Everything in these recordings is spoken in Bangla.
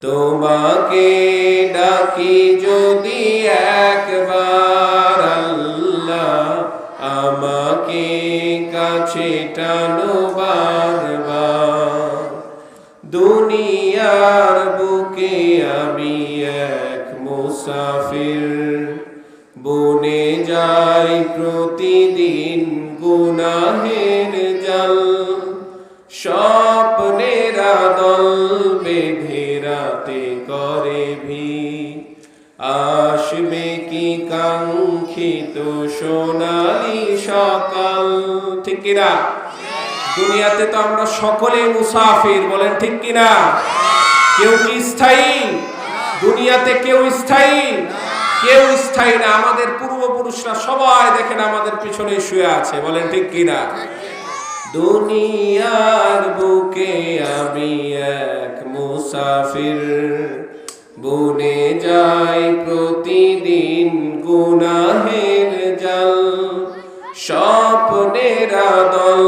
তোমাকে ডাকি যদি একবার আল্লাহ, আমাকে কাছে টানো বারবার। দুনিয়ার বুকে আমি এক মুসাফির, বনে যাই প্রতিদিন গুনাহের জাল। স্বপ্নের দল বেঁধে রাতে করে ভিড়, আসবে কি কাঙ্ক্ষিত সোনালি সকাল। ঠিক কিনা? দুনিয়াতে তো আমরা সকলে মুসাফির, বলেন ঠিক কিনা? কেউ কি স্থায়ী? দুনিয়াতে কেউ স্থায়ী? কেউ স্থায়ী না। আমাদের পূর্বপুরুষরা সবাই দেখেন আমাদের পিছনে শুয়ে আছে, বলেন ঠিক কিনা? দুনিয়ার বুকে আমি এক মুসাফির, বনে যাই প্রতিদিন গুনাহের জাল। স্বপ্নের দল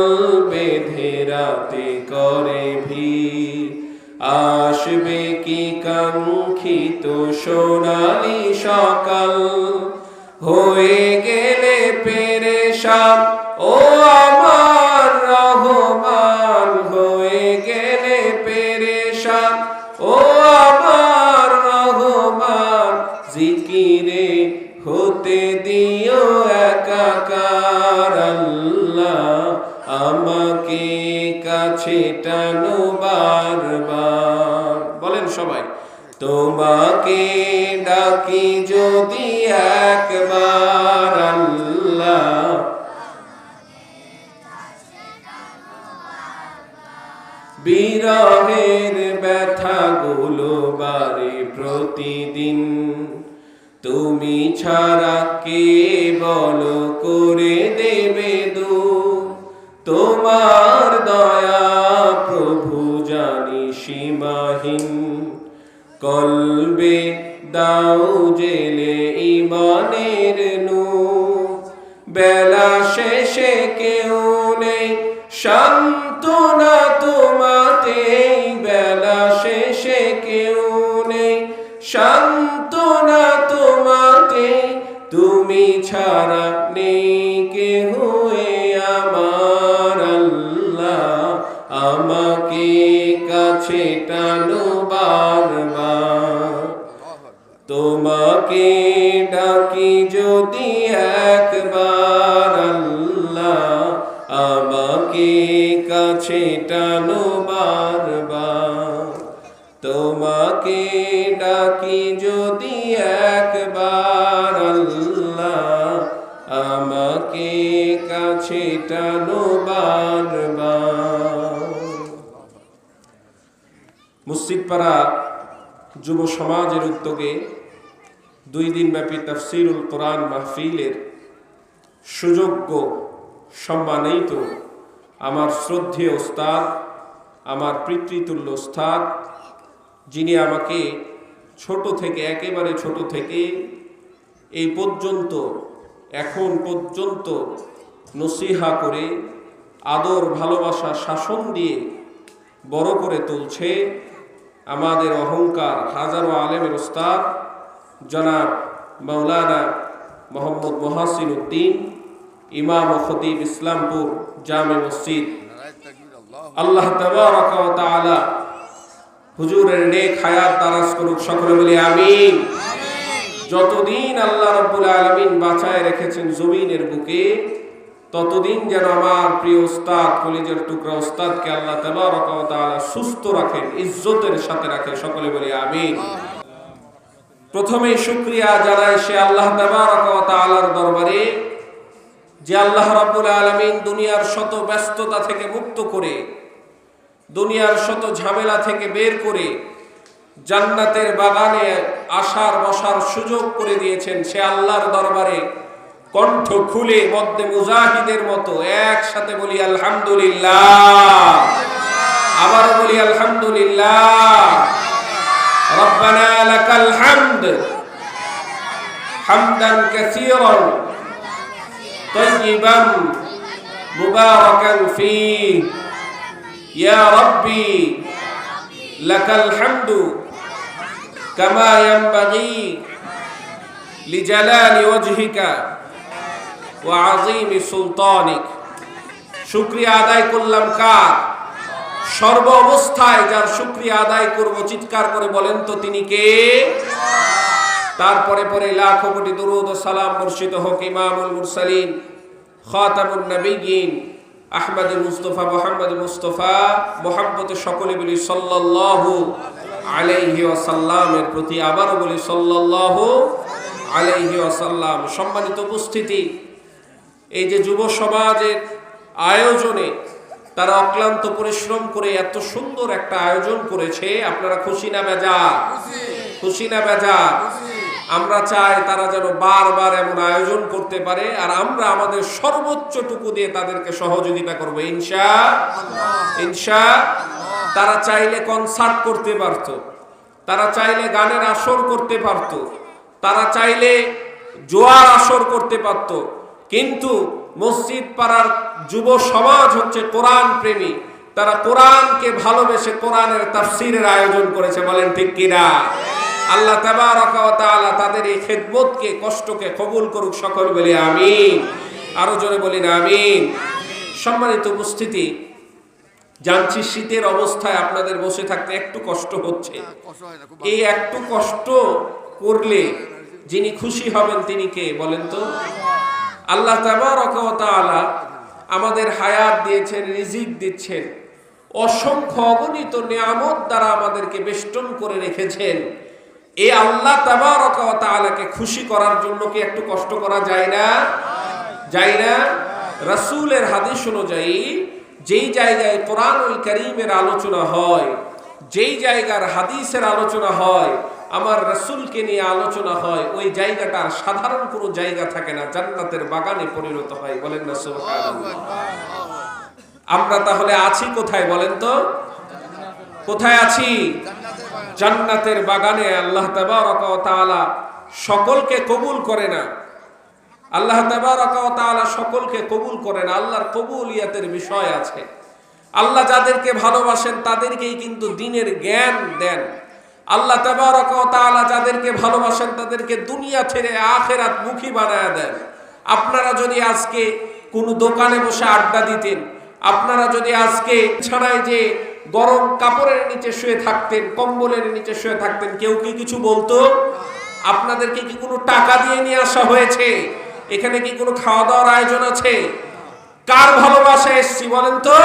বেঁধে রাতে করে ভিড়, আসবে কি কাঙ্ক্ষিত সোনালি সকাল। হয়ে গেলে পেরেশান ও আমার রহমান, হয়ে গেলে পেরেশান ও আমার রহমান। জিকিরে হতে দিও একাকার আল্লাহ, আমাকে কাছে টানো বারবার। বলেন সবাই, তোমাকে ডাকি যদি একবার আল্লাহ, বিরহের ব্যথাগুলো বারে প্রতিদিন। তুমি ছাড়া কে বলো করে দেবে দূর, তোমার দয়া প্রভু জানি সীমাহীন। কলবে দাও জেলে ঈমানের নূর, বেলা শেষে কেউ নেই সান্ত্বনা তোমাতে। বেলা শেষে কেউ নেই সান্ত্বনা তোমাতে, তুমি ছাড়া নেই কেহ আমার আল্লাহ, আমাকে কাছে টানো বারবার। তোমাকে ডাকি যদি একবার আল্লাহ, আমাকে কাছে টানো বারবার। তোমাকে ডাকি যদি একবার আল্লাহ, আমাকে কাছে টানো বারবার। মসজিদপাড়া যুব সমাজের উদ্যোগে 2 দিন ব্যাপী তাফসীরুল কোরআন মাহফিলের সুযোগ্য সম্মানিত আমার শ্রদ্ধেয় ওস্তাদ, আমার পিতৃতুল্য ওস্তাদ, যিনি আমাকে ছোট থেকে, একেবারে ছোট থেকে এই পর্যন্ত, এখন পর্যন্ত নসিহা করে আদর ভালোবাসা শাসন দিয়ে বড় করে তুলছে, আমাদের অহংকার হাজারো আলেমের ওস্তাদ জনাব মাওলানা মোহাম্মদ মহাসিন উদ্দিন, ইমাম ও খতিব ইসলামপুর জামে মসজিদ। আল্লাহ তাবারাকা ওয়া তাআলা হুজুরের নেক হায়াত দারাজ করুক, সকলে বলি আমিন। যতদিন আল্লাহ রাব্বুল আলামিন বাঁচায় রেখেছেন জমিনের বুকে, ততদিন যেন আমার প্রিয় ওস্তাদ, কলিজার টুকরা ওস্তাদকে আল্লাহ তাবারাকা ওয়া তাআলা সুস্থ রাখেন, ইজ্জতের সাথে রাখেন, সকলে বলি আমিন। প্রথমেই শুকরিয়া জানাই সে আল্লাহ তাবারাকা ওয়া তাআলার দরবারে, যে আল্লাহ রাব্বুল আলামিন দুনিয়ার শত ব্যস্ততা থেকে মুক্ত করে, দুনিয়ার শত ঝামেলা থেকে বের করে জান্নাতের বাগানে আসার বসার সুযোগ করে দিয়েছেন। সে আল্লাহর দরবারে কণ্ঠ খুলে মধ্যে মুজাহিদের মতো একসাথে বলি আলহামদুলিল্লাহ। আবার বলি আলহামদুলিল্লাহ। রব্বানা লাকাল হামদ হামদান কাসীরান তাইয়িবান মুবারাকান ফীহি ইয়া রাব্বি লাকাল হামদু কামা ইয়ানবাগি লিজালালি ওয়াজহিকা ওয়া আযীমি সুলতানিক। শুকরিয়া আদায় করলাম কার? সর্ব অবস্থায় যার শুকরিয়া আদায় করব, চিৎকার করে বলেন তো তিনি কে? তারপরে পরে লাখো কোটি দরুদ ও সালাম বর্ষিত হোক ইমামুল মুরসালিন খাতামুন নবিয়্যিন আহমদুল মুস্তাফা মুহাম্মদ মুস্তাফা মুহাব্বতে সকলে বলি সাল্লাল্লাহু আলাইহি ওয়াসাল্লামের প্রতি। আবারও বলি সাল্লাল্লাহু আলাইহি ওয়াসাল্লাম। সম্মানিত উপস্থিতি, এই যে যুব সমাজের আয়োজনে তারা অক্লান্ত পরিশ্রম করে এত সুন্দর একটা আয়োজন করেছে, আপনারা খুশি না বেজার? খুশি না বেজার? আমরা চাই তারা যেন বারবার এমন আয়োজন করতে পারে, আর আমরা আমাদের সর্বোচ্চটুকু দিয়ে তাদেরকে সহযোগিতা করবো ইনশাআল্লাহ। তারা চাইলে কনসার্ট করতে পারত, তারা চাইলে গানের আসর করতে পারত, তারা চাইলে জোয়ার আসর করতে পারত, কিন্তু মসজিদ পাড়ার যুব সমাজ হচ্ছে কোরআন প্রেমী। তারা কোরআনকে ভালোবেসে কোরআনের তাফসীরের আয়োজন করেছে, বলেন ঠিক কিনা? আল্লাহ তাবারাকা ওয়া তাআলা তাদের এই খেদমতকে, কষ্টকে কবুল করুক, সকল বলি আমিন। আরো জোরে বলিন আমিন। সম্মানিত উপস্থিতি, জানছি শীতের অবস্থায় আপনাদের বসে থাকতে একটু কষ্ট হচ্ছে। এই একটু কষ্ট করলে যিনি খুশি হবেন তিনি কে বলেন তো? আল্লাহ তাবারাকা ওয়া তাআলা আমাদের হায়াত দিয়েছেন, রিজিক দিচ্ছেন, অসংখ্য অগণিত নিয়ামত দ্বারা আমাদেরকে বেষ্টন করে রেখেছেন। এই আল্লাহ তাবারাকা ওয়া তাআলাকে খুশি করার জন্য কি একটু কষ্ট করা যায় না? যায় না? রাসূলের হাদিস অনুযায়ী যেই জায়গায় কোরআনুল কারীমের আলোচনা হয়, যেই জায়গার হাদিসের আলোচনা হয়, আমার রাসূলকে নিয়ে আলোচনা হয়, ওই জায়গাটার সাধারণ কোনো জায়গা থাকে না, জান্নাতের বাগানে পরিণত হয়। বলেন না সুবহানাল্লাহ। আমরা তাহলে আছি কোথায় বলেন তো? কোথায় আছি? জান্নাতের বাগানে। আল্লাহ তাবারাকা ওয়া তাআলা সকলকে কবুল করে না, আল্লাহ তাবারাকা ওয়া তাআলা সকলকে কবুল করে না। আল্লাহর কবুলিয়াতের বিষয় আছে। আল্লাহ যাদেরকে ভালোবাসেন তাদেরকেই কিন্তু দ্বীনের জ্ঞান দেন। আল্লাহ তাবারাকা ওয়া তাআলা যাদেরকে ভালোবাসেন তাদেরকে দুনিয়া ছেড়ে আখিরাত মুখী বানায়া দেন। আপনারা যদি আজকে কোনো দোকানে বসে আড্ডা দিতেন, আপনারা যদি আজকে ছাড়াই যে গরম কাপড়ের নিচে শুয়ে থাকতেন, কম্বলের নিচে শুয়ে থাকতেন, কেউ কি কিছু বলতো? আপনাদেরকে কি কোনো টাকা দিয়ে নিয়ে আসা হয়েছে? এখানে কি কোনো খাওয়া দাওয়ার আয়োজন আছে? কার ভালোবাসায় এসেছি বলেন তো?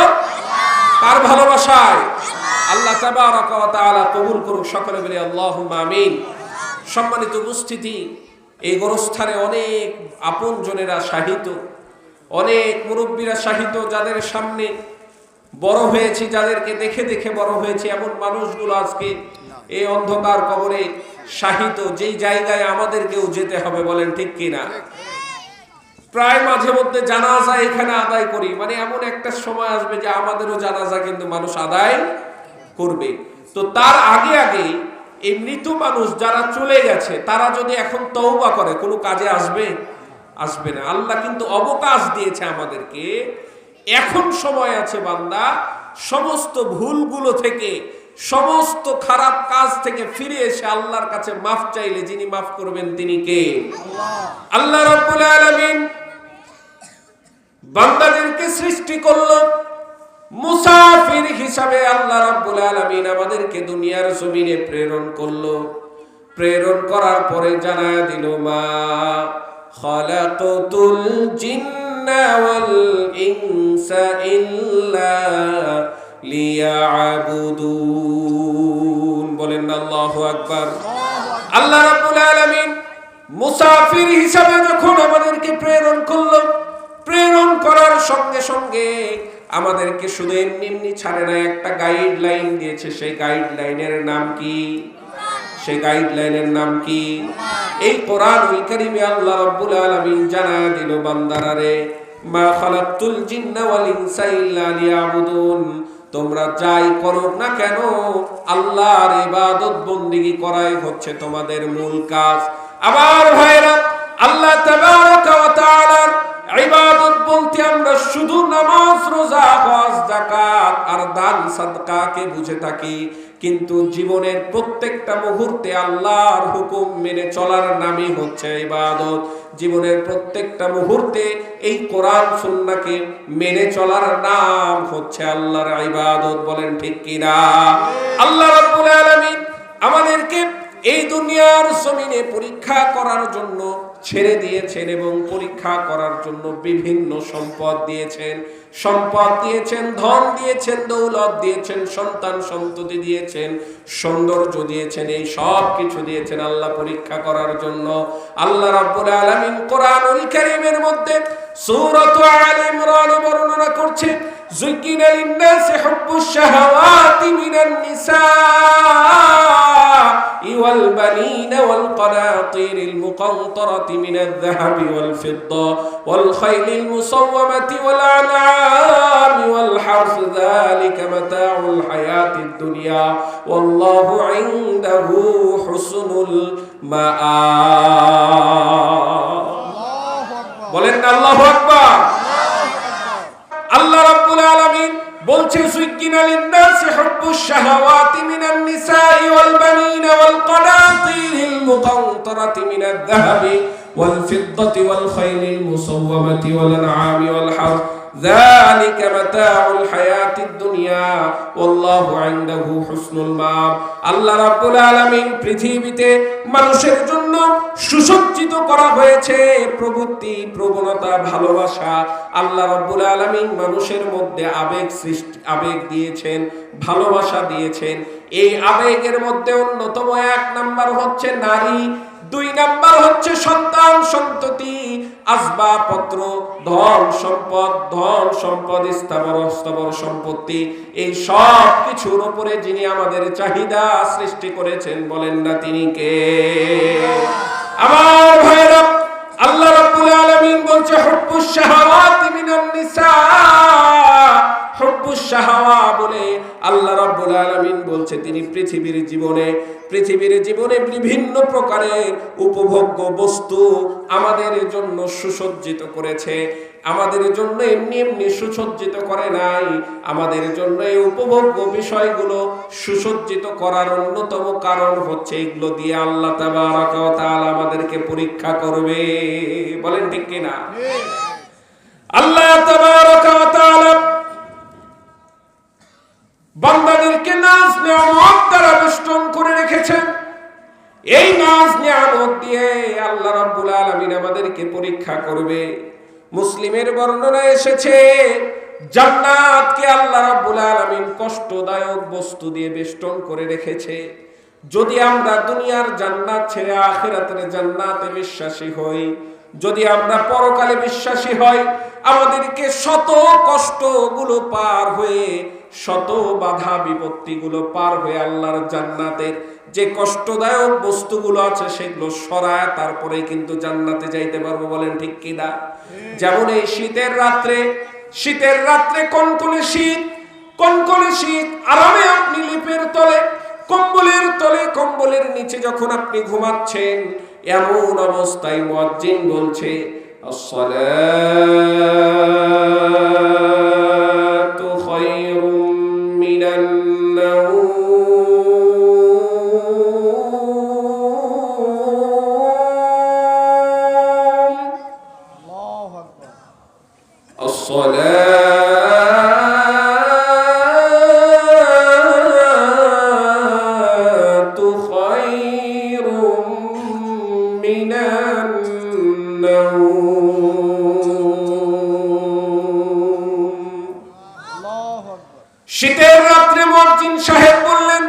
কার ভালোবাসায়? আল্লাহ তাবারাকা ওয়া তাআলা কবুল করুক, সকলে বলি আল্লাহুম্মা আমিন। সম্মানিত উপস্থিতি, এই গোরস্থানে অনেক আপন জনেরা শাহিত, অনেক মুরব্বীরা শাহিত, যাদের সামনে বড় হয়েছি, যাদেরকে দেখে দেখে বড় হয়েছে, এমন মানুষগুলো আজকে এই অন্ধকার কবরে শাহিত, যেই জায়গায় আমাদেরকেও যেতে হবে। বলেন ঠিক কিনা? প্রায় মাঝে মধ্যে জানাজা এখানে আদায় করি, মানে এমন একটা সময় আসবে যে আমাদেরও জানাজা কিন্তু মানুষ আদায় করবে। তো তার আগে আগে এই মৃত মানুষ যারা চলে গেছে তারা যদি এখন তওবা করে, কোনো কাজে আসবে? আসবে না। আল্লাহ কিন্তু অবকাশ দিয়েছে আমাদেরকে, এখন সময় আছে বান্দা সমস্ত ভুলগুলো থেকে, সমস্ত খারাপ কাজ থেকে ফিরে এসে আল্লাহর কাছে মাফ চাইলে যিনি মাফ করবেন তিনি কে? আল্লাহ রাব্বুল আলামিন বান্দাদেরকে সৃষ্টি করলো মুসাফির হিসাবে। আল্লাহ রাব্বুল আলামিন আমাদেরকে দুনিয়ার জমিনে প্রেরণ করলো। প্রেরণ করার পরে জানায়া দিল, মা খালাকাতুল জিন্না ওয়াল ইনসা ইল্লা লিয়াবুদুন। বলেন না আল্লাহু আকবার। আল্লাহ রাব্বুল আলামিন মুসাফির হিসাবে যখন আমাদেরকে প্রেরণ করলো, প্রেরণ করার সঙ্গে সঙ্গে আমাদেরকে শুধু এমনি এমনি ছাড়ে না, একটা গাইডলাইন দিয়েছে। সেই গাইডলাইনের নাম কি? সেই গাইডলাইনের নাম কি? এই কোরআনুল কারীমে আল্লাহ রাব্বুল আলামিন জানায়া দিল, বান্দারা রে, মা খালাকতুল জিন্না ওয়াল ইনসা ইল্লা লিয়াবুদুন, তোমরা যাই করো না কেন আল্লাহর ইবাদত বন্দেগী করাই হচ্ছে তোমাদের মূল কাজ। আমার ভাইরা, আল্লাহ তাবারাকা ওয়া তাআলার ইবাদত বলতে আমরা শুধু নামাজ, রোজা, হজ, যাকাত আর দান সাদকাকে বুঝে থাকি, কিন্তু জীবনের প্রত্যেকটা মুহূর্তে আল্লাহর হুকুম মেনে চলার নামই হচ্ছে ইবাদত। জীবনের প্রত্যেকটা মুহূর্তে এই কোরআন সুন্নাহকে মেনে চলার নাম হচ্ছে আল্লাহর ইবাদত। বলেন ঠিক কিনা? আল্লাহ রাব্বুল আলামিন আমাদেরকে এই দুনিয়ার জমিনে পরীক্ষা করার জন্য ছেড়ে দিয়েছেন এবং পরীক্ষা করার জন্য বিভিন্ন সম্পদ দিয়েছেন। সম্পদ দিয়েছেন, ধন দিয়েছেন, দৌলত দিয়েছেন, সন্তান সন্ততি দিয়েছেন, সৌন্দর্য দিয়েছেন, এই সব কিছু দিয়েছেন আল্লাহ পরীক্ষা করার জন্য। আল্লাহ রাব্বুল আলামিন কোরআনুল কারীমের মধ্যে সূরা আলে ইমরান বর্ণনা করছেন, যুকিনা লিন-নাসি হুব্বুশ শাহাওয়াতি মিনান নিসাই ওয়াল বানিনা ওয়াল কানাতিরিল মুকানতারাতি মিনাল যাহাবি ওয়াল ফিদ্দা ওয়াল খাইলিল মুসাওওয়ামাতি ওয়াল আনআমি ওয়াল হারস যালিকা মাতাউল হায়াতিদ দুনিয়া ওয়াল্লাহু ইনদাহু হুসনুল মাআব। বলেন আল্লাহু আকবার। আল্লাহ রাব্বুল আলামিন বলছেন, যুকিনা লিন-নাসি হুব্বুশ শাহাওয়াতি মিনান নিসাই ওয়াল বানিনা ওয়াল কানাতিরিল মুকানতারাতি মিনাদ যাহাবি ওয়াল ফিদ্দাতি ওয়াল খাইলিল মুসাওওয়ামাতি ওয়াল আনআমি ওয়াল হারস যালিকা মাতাউল হায়াতিদ দুনিয়া ওয়াল্লাহু ইনদাহু হুসনুল মাআব। আল্লাহ রাব্বুল আলামিন পৃথিবীতে মানুষের জন্য সুসজ্জিত করা হয়েছে প্রবৃত্তি, প্রবণতা, ভালোবাসা। আল্লাহ রাব্বুল আলামিন মানুষের মধ্যে আবেগ দিয়েছেন, ভালোবাসা দিয়েছেন। এই আবেগের মধ্যে অন্যতম ১ নাম্বার হচ্ছে নারী, ২ নাম্বার হচ্ছে সন্তান সন্ততি, আসবাবপত্র, ধন সম্পদ, স্থাবর সম্পত্তি। এই সব কিছুর উপরে যিনি আমাদের চাহিদা সৃষ্টি করেছেন, বলেন না তিনি কে? আমার ভাইরা, আল্লাহ রাব্বুল আলামিন বলছে হুব্বুশ শাহাওয়াতি মিনান নিসা। হুব্বুশ শাহাওয়া বলে আল্লাহ রাব্বুল আলামিন বলছে তিনি পৃথিবীর জীবনে বিভিন্ন প্রকারের উপভোগ্য বস্তু আমাদের জন্য সুসজ্জিত করেছে। আমাদের জন্য এমনি সুসজ্জিত করে নাই, আমাদের জন্য এই উপভোগ্য বিষয়গুলো সুসজ্জিত করার অন্যতম কারণ হচ্ছে এগুলো দিয়ে আল্লাহ তাবারাকা ওয়া তাআলা আমাদেরকে পরীক্ষা করবে। বলেন ঠিক কিনা? আল্লাহ তাবারাকা ওয়া তাআলা বান্দাদেরকে নাজ নিয়ামত দ্বারা বেষ্টন করে রেখেছেন। এই নাজ নিয়ামত দিয়ে আল্লাহ রাব্বুল আলামিন আমাদেরকে পরীক্ষা করবে। মুসলিমের বর্ণনায় এসেছে, জান্নাতকে আল্লাহ রাব্বুল আলামিন কষ্টদায়ক বস্তু দিয়ে বেষ্টন করে রেখেছে। যদি আমরা দুনিয়ার জান্নাত ছেড়ে আখিরাতের জান্নাতে বিশ্বাসী হই, যদি আমরা পরকালে বিশ্বাসী হই, আমাদেরকে শত কষ্টগুলো পার হয়ে, শত বাধা বিপত্তিগুলো পার হয়ে আল্লাহর জান্নাতের যে কষ্টদায়ক বস্তুগুলো আছে সেগুলো সরায় তারপরে কিন্তু জান্নাতে যাইতে পারবো। বলেন ঠিক কিনা? যেমন এই শীতের রাত্রে কনকনে শীত, আরামে আপনি লিপের তলে, কম্বলের নিচে যখন আপনি ঘুমাচ্ছেন, এমন অবস্থায় মুয়াজ্জিন বলছে, আসসালাতু খায়রুম মিনান নাওম। আল্লাহু আকবার। আসসালাতু খায়রুম মিনান শীতের রাত্রে মুয়াজ্জিন সাহেব বললেন,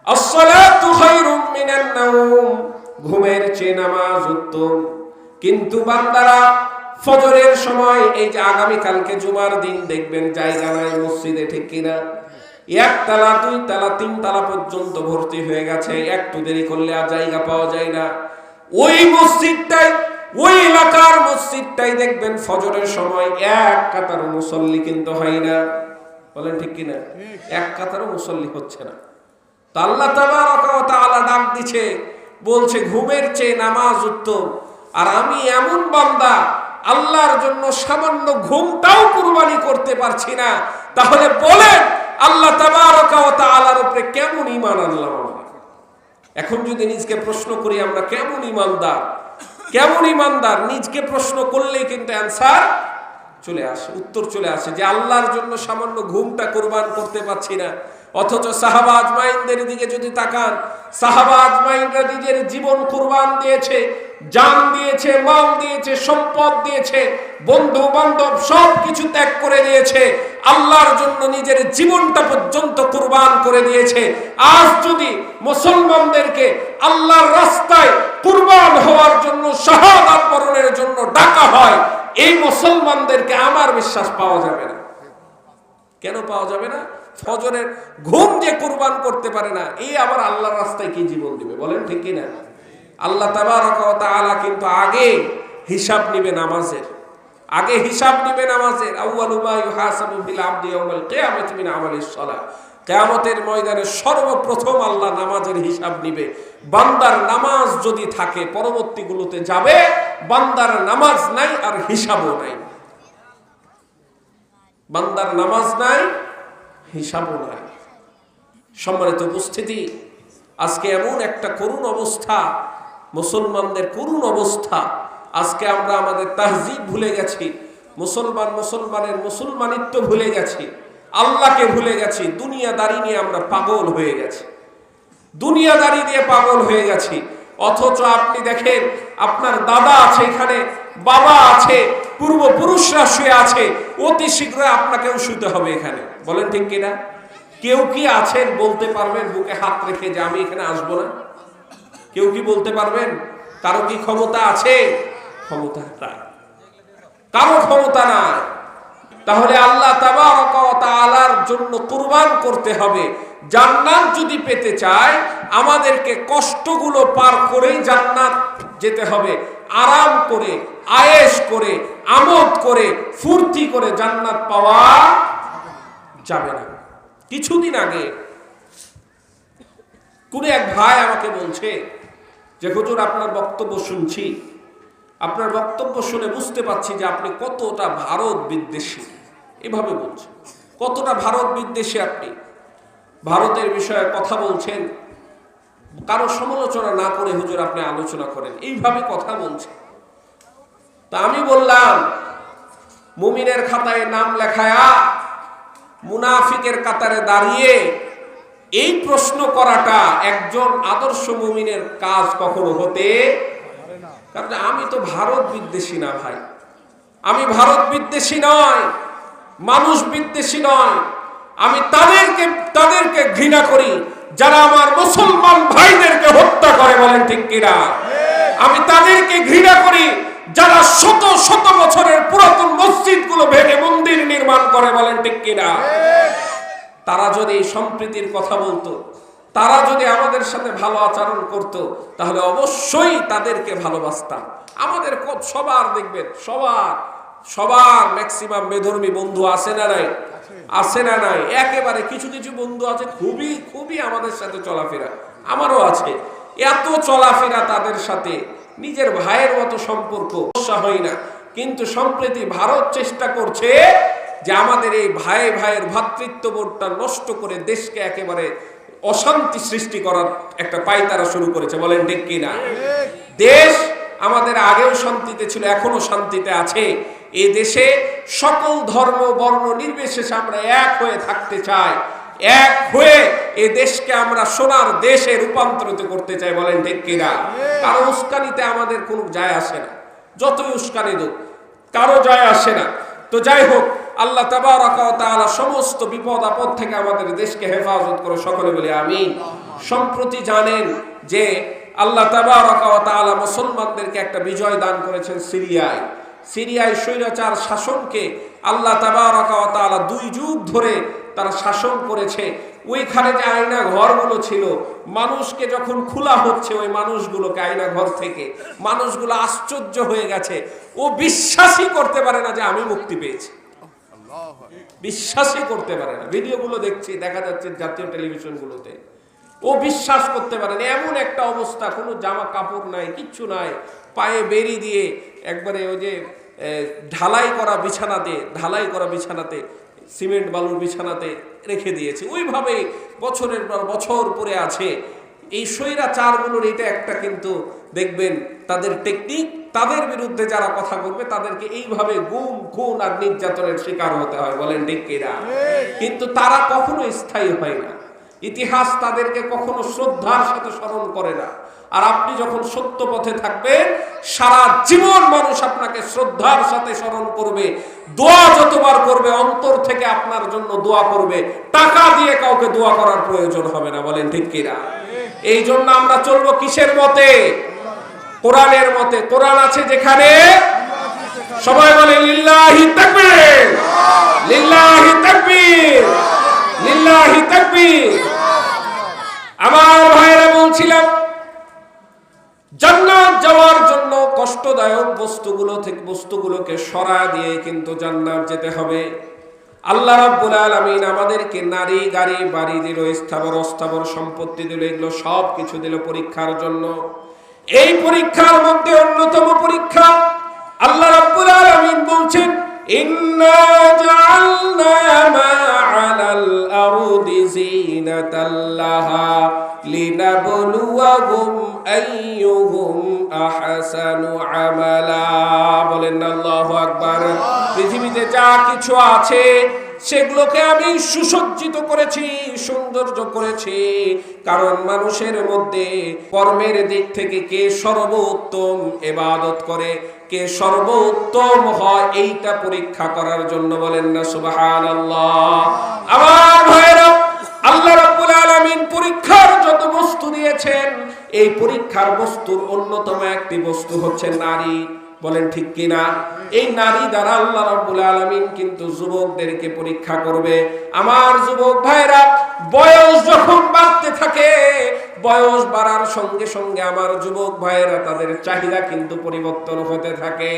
আসসালাতু খায়রুম মিনান নাওম, ঘুমের চেয়ে নামাজ উত্তম। কিন্তু বান্দারা ফজরের সময়, এই যে আগামী কালকে জুমার দিন দেখবেন জায়গা নাই মসজিদে, ঠিক কিনা? 1 তালা 2 তালা 3 তালা পর্যন্ত ভর্তি হয়ে গেছে। একটু দেরি করলে আর জায়গা পাওয়া যায় না। ওই মসজিদটাই, ওই এলাকার মসজিদটাই দেখবেন ফজরের সময় 1 কাতার মুসল্লি কিন্তু হয় না। বলেন ঠিক কিনা? 1 কাতারও মুসল্লি হচ্ছে না। তো আল্লাহ তাবারাকা ওয়া তাআলা ডাক দিচ্ছে, বলছে ঘুমের চেয়ে নামাজ উত্তম। আর আমি এমন বান্দা, আল্লাহর জন্য সামান্য ঘুমটাও কুরবানি করতে পারছি না। তাহলে বলেন আল্লাহ তাবারকা ওয়া তাআলার উপরে কেমন ঈমান আনলাম আমরা? এখন যদি নিজকে প্রশ্ন করি আমরা কেমন ঈমানদার, নিজকে প্রশ্ন করলেই কিন্তু অ্যানসার চলে আসে, উত্তর চলে আসে যে আল্লাহর জন্য সামান্য ঘুমটা কুরবান করতে পারছি না। অথচ সাহাবা আজমাইনদের দিকে যদি তাকান, সাহাবা আজমাইনরা নিজের জীবন কুরবান দিয়েছে, জান দিয়েছে, মাল দিয়েছে, সম্পদ দিয়েছে, বন্ধু বান্ধব সব কিছু ত্যাগ করে দিয়েছে, আল্লাহর জন্য নিজের জীবনটা পর্যন্ত কুরবান করে দিয়েছে। আজ যদি মুসলমানদেরকে আল্লাহর রাস্তায় কুরবান হওয়ার জন্য, শাহাদাত বরণের জন্য ডাকা হয়, এই মুসলমানদেরকে আমার বিশ্বাস পাওয়া যাবে না। কেন পাওয়া যাবে না? ফজরের ঘুম যে কুরবান করতে পারে না, এই আবার আল্লাহর রাস্তায় কি জীবন দিবে? বলেন ঠিক কি না? আল্লাহ তাবারক ওয়া তাআলা কিন্তু আগে হিসাব নিবে নামাজের, আউয়ালু মা ইউহাসাবু ফিল আবদি ইয়াউমাল কিয়ামাতি মিন আমালিস সালাহ। কিয়ামতের ময়দানে সর্বপ্রথম আল্লাহ নামাজের হিসাব নিবে। বান্দার নামাজ যদি থাকে পরবর্তীগুলোতে যাবে, বান্দার নামাজ নাই আর হিসাবও নাই। বান্দার নামাজ নাই, হিসাবও নাই। সম্মানিত উপস্থিতি, আজকে এমন একটা করুণ অবস্থা, মুসলমানদের করুণ অবস্থা। আজকে আমরা আমাদের তাহজিব ভুলে গেছি, মুসলমানের মুসলমানিত্ব ভুলে গেছি, আল্লাহকে ভুলে গেছি, দুনিয়াদারি নিয়ে আমরা পাগল হয়ে গেছি, দুনিয়াদারি দিয়ে পাগল হয়ে গেছি। অথচ আপনি দেখেন, আপনার দাদা আছে এখানে, বাবা আছে, পূর্বপুরুষরা শুয়ে আছে, অতি শীঘ্র আপনাকেও শুতে হবে এখানে। বলেন ঠিক কিনা? কেউ কি আছেন বলতে পারবেন বুকে হাত রেখে যে আমি এখানে আসবো না? কেউ কি বলতে পারবেন? কারো কি ক্ষমতা আছে? ক্ষমতা নাই, কারো ক্ষমতা নাই। তাহলে আল্লাহ তাবারকা ওয়া তাআলার জন্য কুরবান করতে হবে। জান্নাত যদি পেতে চাই, আমাদেরকে কষ্টগুলো পার করেই জান্নাত যেতে হবে। আরাম করে, আয়েশ করে, আমোদ করে, ফুর্তি করে জান্নাত পাওয়া যাবে না। কিছুদিন আগে কোন এক ভাই আমাকে বলছে যে হুজুর, আপনার বক্তব্য শুনছি, আপনার বক্তব্য শুনে বুঝতে পারছি যে আপনি কতটা ভারত বিদ্বেষী। এভাবে বলছে, কতটা ভারত বিদ্বেষী আপনি, ভারতের বিষয়ে কথা বলছেন, কারো সমালোচনা না করে হুজুর আপনি আলোচনা করেন, এইভাবে কথা বলছে। তা আমি বললাম, মুমিনের খাতায় নাম লেখায়া মুনাফিকের কাতারে দাঁড়িয়ে এই প্রশ্ন করাটা একজন আদর্শ মুমিনের কাজ কখনো হতে পারে না। কারণ আমি তো ভারত বিদ্বেষী না ভাই, আমি ভারত বিদ্বেষী নয়, মানুষ বিদ্বেষী নয়। আমি তাদেরকে ঘৃণা করি যারা আমার মুসলমান ভাইদেরকে হত্যা করে। বলেন ঠিক কিনা? আমি তাদেরকে ঘৃণা করি যারা শত শত বছরের পুরাতন মসজিদগুলো ভেঙে মন্দির নির্মাণ করে। বলেন ঠিক কিনা? তারা যদি সম্প্রীতির কথা বলতো, তারা যদি আমাদের সাথে ভালো আচরণ করত, তাহলে অবশ্যই তাদেরকে ভালোবাসতাম। আমাদের সবার দেখবেন, সবার ম্যাক্সিমাম বেধর্মী বন্ধু আছে না নাই? আছে না নাই? একেবারে কিছু কিছু বন্ধু আছে খুবই আমাদের সাথে চলাফেরা, আমারও আছে। এত চলাফেরা তাদের সাথে, নিজের ভাইয়ের মতো সম্পর্ক, হয় না। কিন্তু সম্প্রতি ভারত চেষ্টা করছে যে আমাদের এই ভাইয়ের ভ্রাতৃত্ববোধটা নষ্ট করে দেশকে একেবারে অশান্তি সৃষ্টি করার একটা পায়তারা শুরু করেছে। বলেন ঠিক কিনা? দেশ আমাদের আগেও শান্তিতে ছিল, এখনো শান্তিতে আছে। এই দেশে সকল ধর্ম বর্ণ নির্বিশেষে আমরা এক হয়ে থাকতে চাই, এক হয়ে এই দেশকে আমরা সোনার দেশে রূপান্তরিত করতে চাই। বলেন ঠিক কিনা? কারো উস্কানিতে আমাদের কোনো যায় আসে না, যতই উস্কানি হোক কারো যায় আসে না। তো যাই হোক, আল্লাহ তাবারকা ওয়া তাআলা সমস্ত বিপদ আপদ থেকে আমাদের দেশকে হেফাজত করে, সকলে বলি আমিন। সম্প্রতি জানেন যে আল্লাহ তাবারকা ওয়া তাআলা মুসলমানদেরকে একটা বিজয় দান করেছেন সিরিয়ায় স্বৈরাচার শাসনকে আল্লাহ তাবারকা ওয়া তাআলা 2 যুগ ধরে তারা শাসন করেছে। ওইখানে যে আয়না ঘরগুলো ছিল, মানুষকে যখন খোলা হচ্ছে ওই মানুষগুলোকে আয়না ঘর থেকে, মানুষগুলো আশ্চর্য হয়ে গেছে। ও বিশ্বাসই করতে পারে না যে আমি মুক্তি পেয়েছি, বিশ্বাসই করতে পারে না। ভিডিওগুলো দেখছি, দেখা যাচ্ছে জাতীয় টেলিভিশনগুলোতে, ও বিশ্বাস করতে পারে না। এমন একটা অবস্থা, কোনো জামা কাপড় নাই, কিচ্ছু নাই, পায়ে বেরি দিয়ে একবারে ওই যে ঢালাই করা বিছানাতে সিমেন্ট বালুর বিছানাতে রেখে দিয়েছে, ওইভাবে বছরের পর বছর পরে আছে। এই স্বৈরাচারগুলোর এটা একটা কিন্তু দেখবেন তাদের টেকনিক, তাদের বিরুদ্ধে যারা কথা বলবে তাদেরকে এইভাবে গুম খুন আর নির্যাতনের শিকার হতে হয়, বলেন ঠিক কিনা? কিন্তু তারা কখনো স্থায়ী হয় না, ইতিহাস তাদেরকে কখনো শ্রদ্ধার সাথে স্মরণ করে না। আর আপনি যখন সত্য পথে থাকবেন, সারা জীবন মানুষ আপনাকে শ্রদ্ধার সাথে স্মরণ করবে, দোয়া যতবার করবে অন্তর থেকে আপনার জন্য দোয়া করবে, টাকা দিয়ে কাউকে দোয়া করার প্রয়োজন হবে না, বলেন ঠিক কিনা? এই জন্য আমরা চলবো কিসের মতে? কোরআনের মতে। কোরআন আছে যেখানে, সবাই বলে লিল্লাহি তাকবীর, লিল্লাহি তাকবীর, লিল্লাহি তাকবীর। আমার ভাইরা বলছিলাম, জান্নাত যাওয়ার জন্য কষ্টদায়ক বস্তুগুলোকে সরায় দিয়ে কিন্তু জান্নাত যেতে হবে। আল্লাহ রাব্বুল আলামিন আমাদেরকে নারী গাড়ি বাড়ি দিল, স্থাবর অস্থাবর সম্পত্তি দিল, এগুলো সব কিছু দিল পরীক্ষার জন্য। এই পরীক্ষার মধ্যে অন্যতম পরীক্ষা আল্লাহ রাব্বুল আলামিন বলছেন, ইন্না জাআলনা মা আলাল আরদি যিনাতাল লাহা লিনাবলুয়াহুম আইয়ুহুম আহসানু আমালা। বলেন আল্লাহু আকবার। পৃথিবীতে যা কিছু আছে সেগুলোকে আমি সুসজ্জিত করেছি, সৌন্দর্য করেছি, কারণ মানুষের মধ্যে কর্মের দিক থেকে কে সর্বোত্তম ইবাদত করে, কে সর্বোত্তম হয়, এইটা পরীক্ষা করার জন্য। বলেন না সুবহানাল্লাহ। আমার ভাইরা, আল্লাহ রাব্বুল আলামিন পরীক্ষার যত বস্তু দিয়েছেন, এই পরীক্ষার বস্তুর অন্যতম একটি বস্তু হচ্ছে নারী। বলেন ঠিক কিনা? এই নারী দ্বারা আল্লাহ রাব্বুল আলামিন কিন্তু যুবকদেরকে পরীক্ষা করবে। আমার যুবক ভাইরা, বয়স যখন বাড়তে থাকে, বয়স বাড়ার সঙ্গে সঙ্গে আমার যুবক ভাইরা তাদের চাহিদা কিন্তু পরিবর্তন হতে থাকে।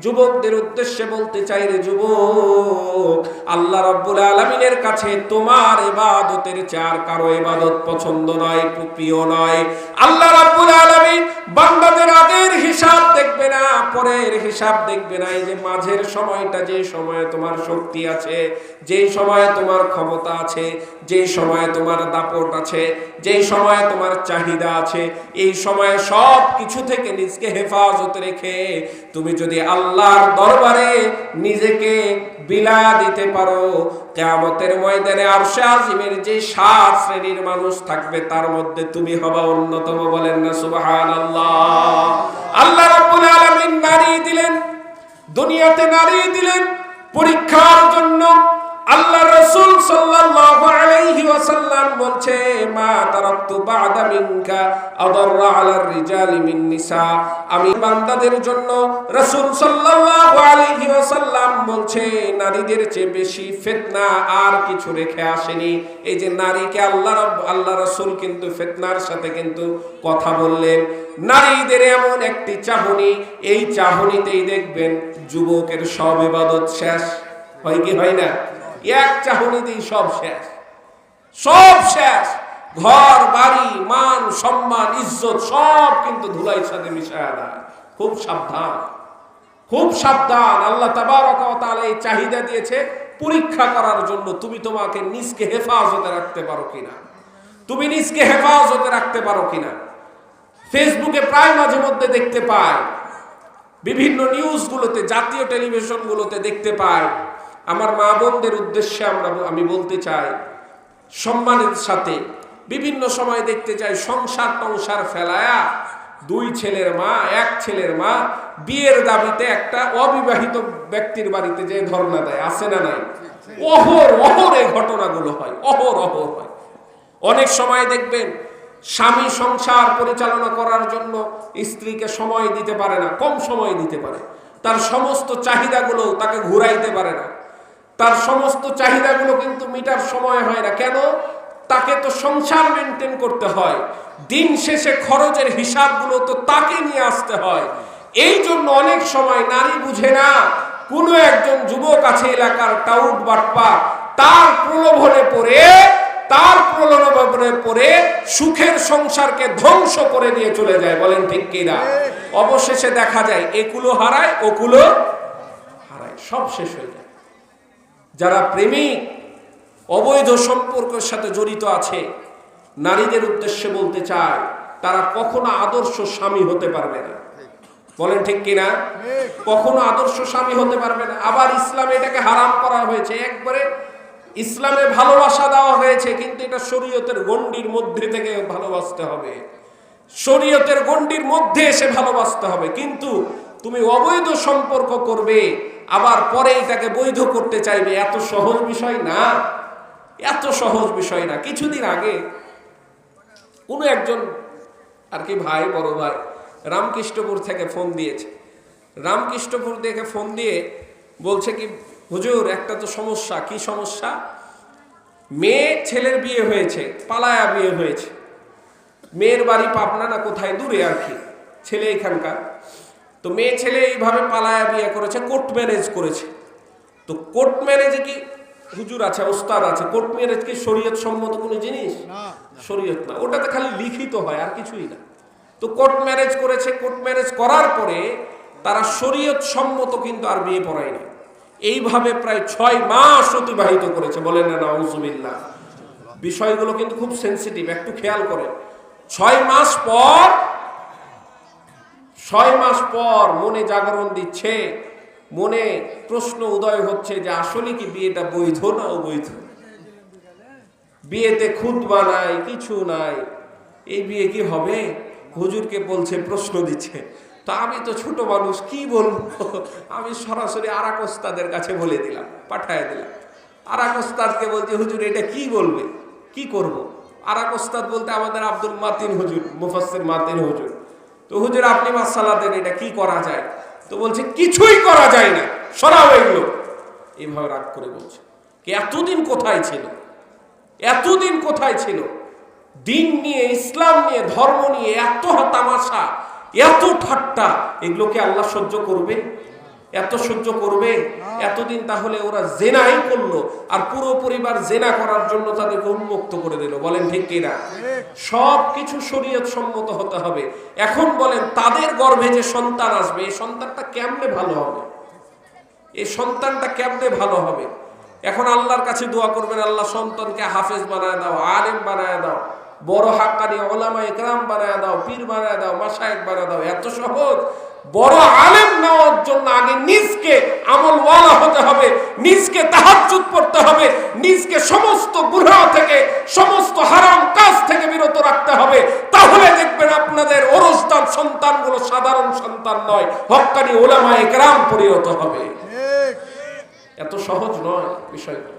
যুবকদের উদ্দেশ্যে বলতে চাই, রে যুবক, আল্লাহ রাব্বুল আলামিনের কাছে তোমার ইবাদতের চার কারো ইবাদত পছন্দ নয়, প্রিয় নয়। আল্লাহ রাব্বুল আলামিন বান্দাদের আগের হিসাব দেখবে না, পরের হিসাব দেখবে না। এই যে মাঝের সময়টা, যে সময়ে তোমার শক্তি আছে, যে সময়ে তোমার ক্ষমতা আছে, যে সময়ে তোমার দাপট আছে, যে সময়ে তোমার চাহিদা আছে, এই সময়ে সব কিছু থেকে নিজকে হেফাজত রেখে তুমি যদি আল্লাহর দরবারে নিজেকে বিলা দিতে পারো, কিয়ামতের ময়দানে আরশে আজিমের যে 7 শ্রেণীর মানুষ থাকবে তার মধ্যে তুমি হবা অন্যতম। বলেন না সুবহানাল্লাহ। আল্লাহ রাব্বুল আলামিন নারী দিলেন, দুনিয়াতে নারী দিলেন পরীক্ষার জন্য। আল্লাহ রাসূল সাল্লাল্লাহু আলাইহি ওয়াসাল্লাম বলছে, মা তারাকতু বা'দা মিনকা আদাররা আলার রিজালি মিন নিসা। আমি বান্দাদের জন্য, রাসূল সাল্লাল্লাহু আলাইহি ওয়াসাল্লাম বলছে, নারীদের চেয়ে বেশি ফিতনা আর কিছু রেখে আসেনি। এই যে নারীকে আল্লাহ রাসূল কিন্তু ফিতনার সাথে কিন্তু কথা বললেন। নারীদের এমন একটি চাহনি, এই চাহনিতেই দেখবেন যুবকের সব ইবাদত শেষ। হয় কি হয় না? এক চাহনিতেই সব শেষ, সব শেষ। ঘর বাড়ি, মান সম্মান, ইজ্জত সব কিন্তু ধুলাইর সাথে মিশায় দেয়। খুব সাবধান, খুব সাবধান। আল্লাহ তাবারক ওয়া তাআলা এই চাহিদা দিয়েছে পরীক্ষা করার জন্য। তুমি তোমাকে নিজকে হেফাজতে রাখতে পারো কিনা, তুমি নিজকে হেফাজতে রাখতে পারো কিনা। ফেসবুকে প্রায় মাঝে মধ্যে দেখতে পাই, বিভিন্ন নিউজগুলোতে, জাতীয় টেলিভিশনগুলোতে দেখতে পাই। আমার মা বোনদের উদ্দেশ্যে আমি বলতে চাই, সম্মানের সাথে বিভিন্ন সময় দেখতে চাই সংসার ফেলায়া 2 ছেলের মা, 1 ছেলের মা বিয়ের দাবিতে একটা অবিবাহিত ব্যক্তির বাড়িতে যে ধর্ণা দেয়, আছে না নাই? অহর এই ঘটনাগুলো হয়, অহর হয়। অনেক সময় দেখবেন স্বামী সংসার পরিচালনা করার জন্য স্ত্রীকে সময় দিতে পারে না, কম সময় দিতে পারে। তার সমস্ত চাহিদাগুলো তাকে ঘুরাইতে পারে না, তার সমস্ত চাহিদাগুলো কিন্তু মিটার সময় হয় না। কেন? তাকে তো সংসার মেনটেন করতে হয়, দিন শেষে খরচের হিসাবগুলো তো তাকে নিয়ে আসতে হয়। এই জন্য অনেক সময় নারী বুঝে না, কোনো একজন যুবক আছে এলাকার টাউট বাটপা, তার প্রলোভনে পড়ে সুখের সংসারকে ধ্বংস করে দিয়ে চলে যায়। বলেন ঠিক কিনা? অবশেষে দেখা যায় একুলো হারায়, ওকুলো হারায়, সব শেষ হয়ে যায়। যারা প্রেমিক অবৈধ সম্পর্কের সাথে জড়িত আছে, নারীদের উদ্দেশ্যে বলতে চায় তারা কখনো আদর্শ স্বামী হতে পারবে না। বলেন ঠিক কিনা? কখনো আদর্শ স্বামী হতে পারবে না। আবার ইসলামে এটাকে হারাম করা হয়েছে, একবারে ইসলামে ভালোবাসা দেওয়া হয়েছে, কিন্তু এটা শরীয়তের গণ্ডির মধ্যে থেকে ভালোবাসতে হবে, শরীয়তের গণ্ডির মধ্যে এসে ভালোবাসতে হবে। কিন্তু তুমি অবৈধ সম্পর্ক করবে, আবার পরে এটাকে বৈধ করতে চাইবে, এত সহজ বিষয় না, এত সহজ বিষয় না। কিছুদিন আগে কোনো একজন আর কি ভাই, বড় ভাই রামকৃষ্ণপুর থেকে ফোন দিয়েছে। রামকৃষ্ণপুর থেকে ফোন দিয়ে বলছে কি, হুজুর একটা তো সমস্যা। কি সমস্যা? মেয়ে ছেলের বিয়ে হয়েছে, পালায়া বিয়ে হয়েছে। মেয়ের বাড়ি পাবনা না কোথায় দূরে আর কি, ছেলে এখানকার। তো মেয়ে ছেলে এইভাবে পালায়া বিয়ে করেছে, কোর্ট ম্যারেজ করেছে। তো কোর্ট ম্যারেজে কি হুজুর আছে, ওস্তাদ আছে, কোর্ট ম্যারেজ কি শরীয়ত সম্মত কোনো জিনিস? শরীয়ত না, ওটাতে খালি লিখিত হয় আর কিছুই না। তো কোর্ট ম্যারেজ করেছে, কোর্ট ম্যারেজ করার পরে তারা শরীয়ত সম্মত কিন্তু আর বিয়ে পড়ায়নি। এইভাবে প্রায় 6 মাস অতিবাহিত করেছে। বলেন না নাউজুবিল্লাহ। বিষয়গুলো কিন্তু খুব সেনসিটিভ, একটু খেয়াল করেন। 6 মাস পর মনে জাগরণ দিচ্ছে, মনে প্রশ্ন উদয় হচ্ছে যে আসলে কি বিয়েটা বৈধ না অবৈধ। বিয়েতে খুতবা নাই, কিছু নাই, এই বিয়ে কি হবে? হুজুরকে বলছে, প্রশ্ন দিচ্ছে। তো আমি তো ছোট মানুষ, কি বলবো? আমি সরাসরি আরাক ওস্তাদের কাছে বলে দিলাম, পাঠায় দিলাম। আরাক ওস্তাদকে বলছে, হুজুর এটা কি বলবে, কি করব? আরাক ওস্তাদ বলতে আমাদের আব্দুল মাতিন হুজুর, মুফাসসির মাতিন হুজুর। তো হুজুর আপনি মাসালা দেন, এটা কি করা যায়? তো বলছে কিছুই করা যায় না, সরাও এগুলো। এইভাবে রাগ করে বলছে। কি এতদিন কোথায় ছিল? এতদিন কোথায় ছিল? দিন নিয়ে, ইসলাম নিয়ে, ধর্ম নিয়ে এত তামাশা, এত ঠাট্টা, এগুলোকে আল্লাহ সহ্য করবে? এত সহ্য করবে? এতদিন তাহলে ওরা জেনাই করলো, আর পুরো পরিবার জেনা করার জন্য তাদেরকে উন্মুক্ত করে দিল। বলেন ঠিক কিনা? সব কিছু শরীয়ত সম্মত হতে হবে। এখন বলেন, তাদের গর্ভে যে সন্তান আসবে, এই সন্তানটা কেমনে ভালো হবে? এই সন্তানটা কেমনে ভালো হবে? এখন আল্লাহর কাছে দোয়া করবেন, আল্লাহ সন্তানকে হাফেজ বানায় দাও, আলেম বানায় দাও, বড় হাক্কানি ওলামা ইকরাম বানায় দাও, পীর বানায় দাও, মাশায়েখ বানায় দাও। এত সহজ? বড় আলেম নেওয়ার জন্য আগে নিজকে আমলওয়ালা হতে হবে, নিজকে তাহাজ্জুদ পড়তে হবে, নিজকে সমস্ত গুনাহ থেকে, সমস্ত হারাম কাজ থেকে বিরত রাখতে হবে। তাহলে দেখবেন আপনাদের ওরসদার সন্তানগুলো সাধারণ সন্তান নয়, হক্কানি ওলামা ইকরাম পরিণত হবে। এত সহজ নয় বিষয়টা।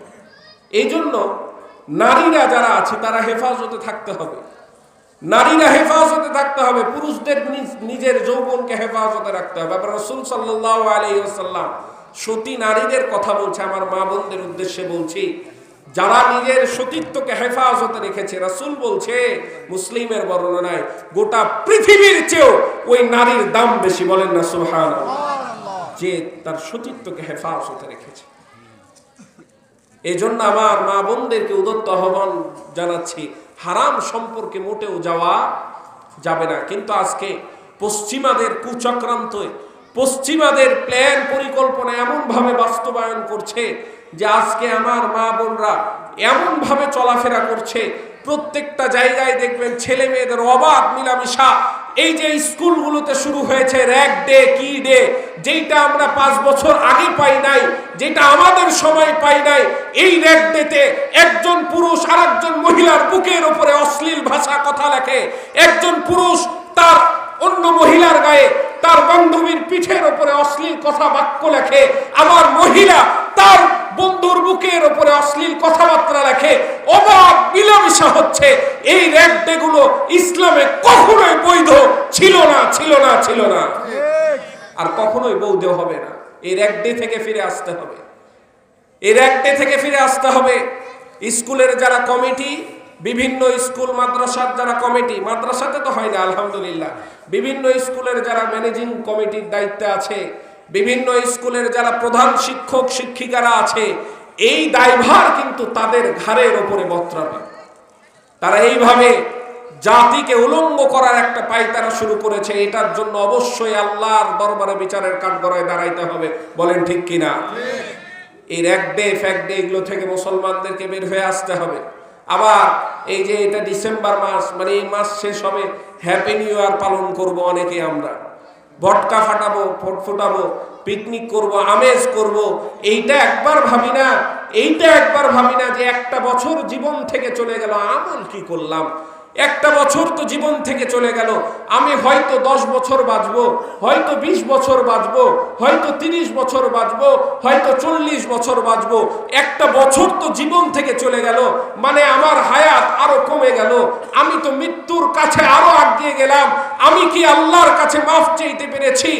এই জন্য নারীরা যারা আছে তারা হেফাজতে থাকতে হবে, নারীরা হেফাজতে থাকতে হবে। পুরুষদের নিজের যৌবনকে হেফাজতে রাখতে হবে। আবার রাসূল সাল্লাল্লাহু আলাইহি ওয়াসাল্লাম সতী নারীদের কথা বলছে, আমার মা বোনদের উদ্দেশ্যে বলছি, যারা নিজের সতীত্বকে হেফাজতে রেখেছে। রাসূল বলছে, মুসলিমের বর্ণনায়, গোটা পৃথিবীর চেয়েও ওই নারীর দাম বেশি। বলেন না সুবহানাল্লাহ। যে তার সতীত্বকে হেফাজতে রেখেছে। এই জন্য আমার মা বোনদেরকে উদত্ত আহ্বান জানাচ্ছি, হারাম সম্পর্কে মোটেও যাওয়া যাবে না। কিন্তু আজকে পশ্চিমাদের কুচক্রান্ত, পশ্চিমাদের প্ল্যান পরিকল্পনা এমনভাবে বাস্তবায়ন করছে যে আজকে আমার মা বোনরা এমনভাবে চলাফেরা করছে, প্রত্যেকটা জায়গায় দেখবেন ছেলে মেয়েদের অবাধ মিলামিশা। এই যে স্কুলগুলোতে শুরু হয়েছে র‍্যাগ ডে, কি ডে, যেটা আমরা 5 বছর আগে পাই নাই, যেটা আমাদের সময় পাই নাই। এই র‍্যাগ ডেতে একজন পুরুষ আরেকজন মহিলার বুকের উপরে অশ্লীল ভাষা কথা লেখে, একজন পুরুষ তার অন্য মহিলার গায়ে, তার বান্ধবীর পিঠের উপরে অশ্লীল কথা বাক্য লেখে, আবার মহিলা তার বন্ধুর বুকের উপরে অশ্লীল কথাবার্তা লেখে, অবাধ মিলামিশা হচ্ছে। এই র‍্যাগ ডে গুলো ইসলামে কখনোই বৈধ ছিল না, ছিল না, ছিল না, আর কখনোই বৈধ হবে না। এই র‍্যাগ ডে থেকে ফিরে আসতে হবে, এই র‍্যাগ ডে থেকে ফিরে আসতে হবে। স্কুলের যারা কমিটি, বিভিন্ন স্কুল মাদ্রাসার যারা কমিটি, মাদ্রাসাতে তো হয় না আলহামদুলিল্লাহ, বিভিন্ন স্কুলের যারা ম্যানেজিং কমিটির দায়িত্বে আছে, বিভিন্ন স্কুলের যারা প্রধান শিক্ষক শিক্ষিকারা আছে, এই দায়ভার কিন্তু তাদের ঘাড়ের ওপরে বর্তাবে। তারা এইভাবে জাতিকে উলঙ্গ করার একটা পায়তারা শুরু করেছে। এটার জন্য অবশ্যই আল্লাহর দরবারে বিচারের কাঠগড়ায় দাঁড়াইতে হবে। বলেন ঠিক কিনা? এই র্যাক ডে ফ্যাক ডে এগুলো থেকে মুসলমানদেরকে বের হয়ে আসতে হবে। আবার এই যে এটা ডিসেম্বর মাস, মানে এই মাস শেষ হবে, হ্যাপি নিউ ইয়ার পালন করব অনেকে, আমরা ভটকা ফাটাবো, ফুটাবো, পিকনিক করব, আমেজ করব। এইটা একবার ভাবি না, যে একটা বছর জীবন থেকে চলে গেল, আমল কি করলাম? একটা বছর তো জীবন থেকে চলে গেল। আমি হয়তো 10 বছর বাঁচবো, হয়তো 20 বছর বাঁচবো, হয়তো 30 বছর বাঁচবো, হয়তো 40 বছর বাঁচবো। একটা বছর তো জীবন থেকে চলে গেল, মানে আমার হায়াত আরো কমে গেল। আমি তো মৃত্যুর কাছে আরো আগিয়ে গেলাম। আমি কি আল্লাহর কাছে মাফ চাইতে পেরেছি?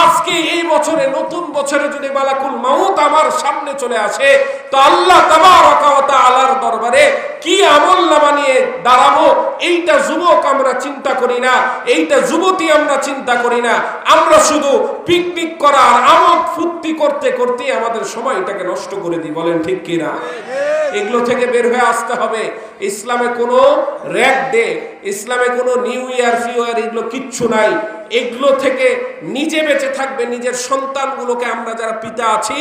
আজকে এই বছরে, নতুন বছরে যদি মালাকুল মাউত আমার সামনে চলে আসে, তো আল্লাহ তাবারক ওয়া তাআলার দরবারে কি আমলনামা নিয়ে দাঁড়াবো? এইটা যুবক আমরা চিন্তা করি না, এইটা যুবতী আমরা চিন্তা করি না। আমরা শুধু পিকনিক করার আমোদ ফুর্তি করতে করতে আমাদের সময়টাকে নষ্ট করে দিই। বলেন ঠিক কিনা? এগুলো থেকে বের হয়ে আসতে হবে। ইসলামে কোনো র্যাক ডে, ইসলামে কোনো নিউ ইয়ার ফিউয়ার এগুলো কিচ্ছু নাই। এগুলো থেকে নিজে বেঁচে থাকবে, নিজের সন্তানগুলোকে আমরা যারা পিতা আছি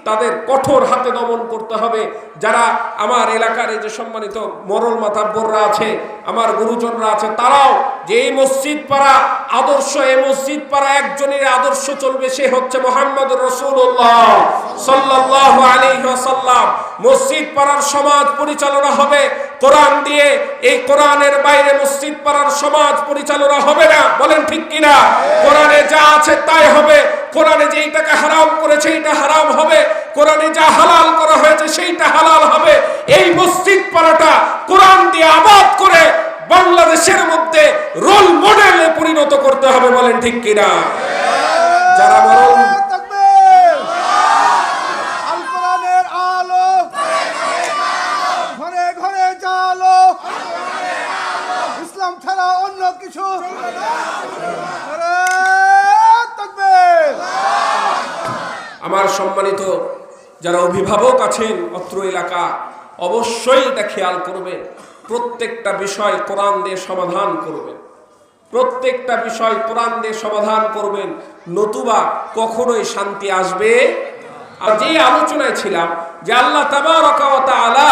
তাদের কঠোর হাতে দমন করতে হবে। যারা আমার এলাকার এই যে সম্মানিত মরল মাতাব্বররা আছে, আমার গুরুজনরা আছে, তারাও যে এই মসজিদ পাড়া আদর্শ, এই মসজিদ পাড়া একজনের আদর্শ চলবে, সে হচ্ছে মুহাম্মদুর রাসূলুল্লাহ সাল্লাল্লাহু আলাইহি ওয়াসাল্লাম। মসজিদ পাড়ার সমাজ পরিচালনা হবে কোরআন দিয়ে। এই কোরআনের বাইরে মসজিদ পাড়ার সমাজ পরিচালনা হবে না। বলেন ঠিক কিনা? কোরআনে যা আছে তাই হবে। কোরআনে যেইটাকে হারাম করেছে এইটা হারাম হবে, কোরআনে যা হালাল করা হয়েছে সেইটা হালাল হবে। এই মসজিদ পাড়াটা কোরআন দিয়ে আবাদ করে বাংলাদেশের মধ্যে রোল মডেলে পরিণত করতে হবে। বলেন ঠিক কিনা? যারা মরল আমার সম্মানিত যারা অভিভাবক আছেন অত্র এলাকা, অবশ্যই এটা খেয়াল করবে, প্রত্যেকটা বিষয় কোরআন দিয়ে সমাধান করবেন। প্রত্যেকটা বিষয় কোরআন দিয়ে সমাধান করবেন, নতুবা কখনোই শান্তি আসবে। আর যে আলোচনায় ছিলাম যে আল্লাহ তাবারক ওয়া তাআলা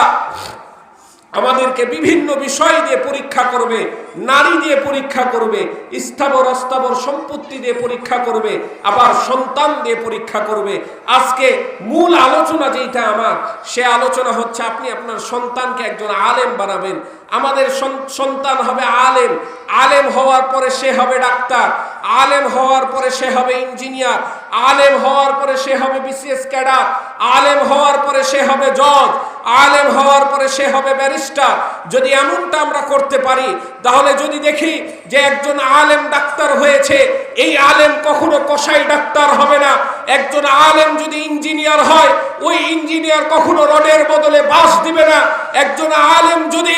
আমাদেরকে বিভিন্ন বিষয় দিয়ে পরীক্ষা করবে, নারী দিয়ে পরীক্ষা করবে, স্থাবর অস্থাবর সম্পত্তি দিয়ে পরীক্ষা করবে, আবার সন্তান দিয়ে পরীক্ষা করবে। আজকে মূল আলোচনা যেটা আমার, সে আলোচনা হচ্ছে আপনি আপনার সন্তানকে একজন আলেম বানাবেন। আমাদের সন্তান হবে আলেম, আলেম হওয়ার পরে সে হবে ডাক্তার, আলেম হওয়ার পরে সে হবে ইঞ্জিনিয়ার, আলেম হওয়ার পরে সে হবে বিসিএস ক্যাডার, আলেম হওয়ার পরে সে হবে জজ, আলেম হওয়ার পরে সে হবে ব্যারিস্টার। যদি এমনটা আমরা করতে পারি, তাহলে যদি দেখি যে একজন আলেম ডাক্তার হয়েছে, এই আলেম কখনো কসাই ডাক্তার হবে না। একজন আলেম যদি ইঞ্জিনিয়ার হয়, ওই ইঞ্জিনিয়ার কখনো রডের বদলে বাঁশ দিবে না। একজন আলেম যদি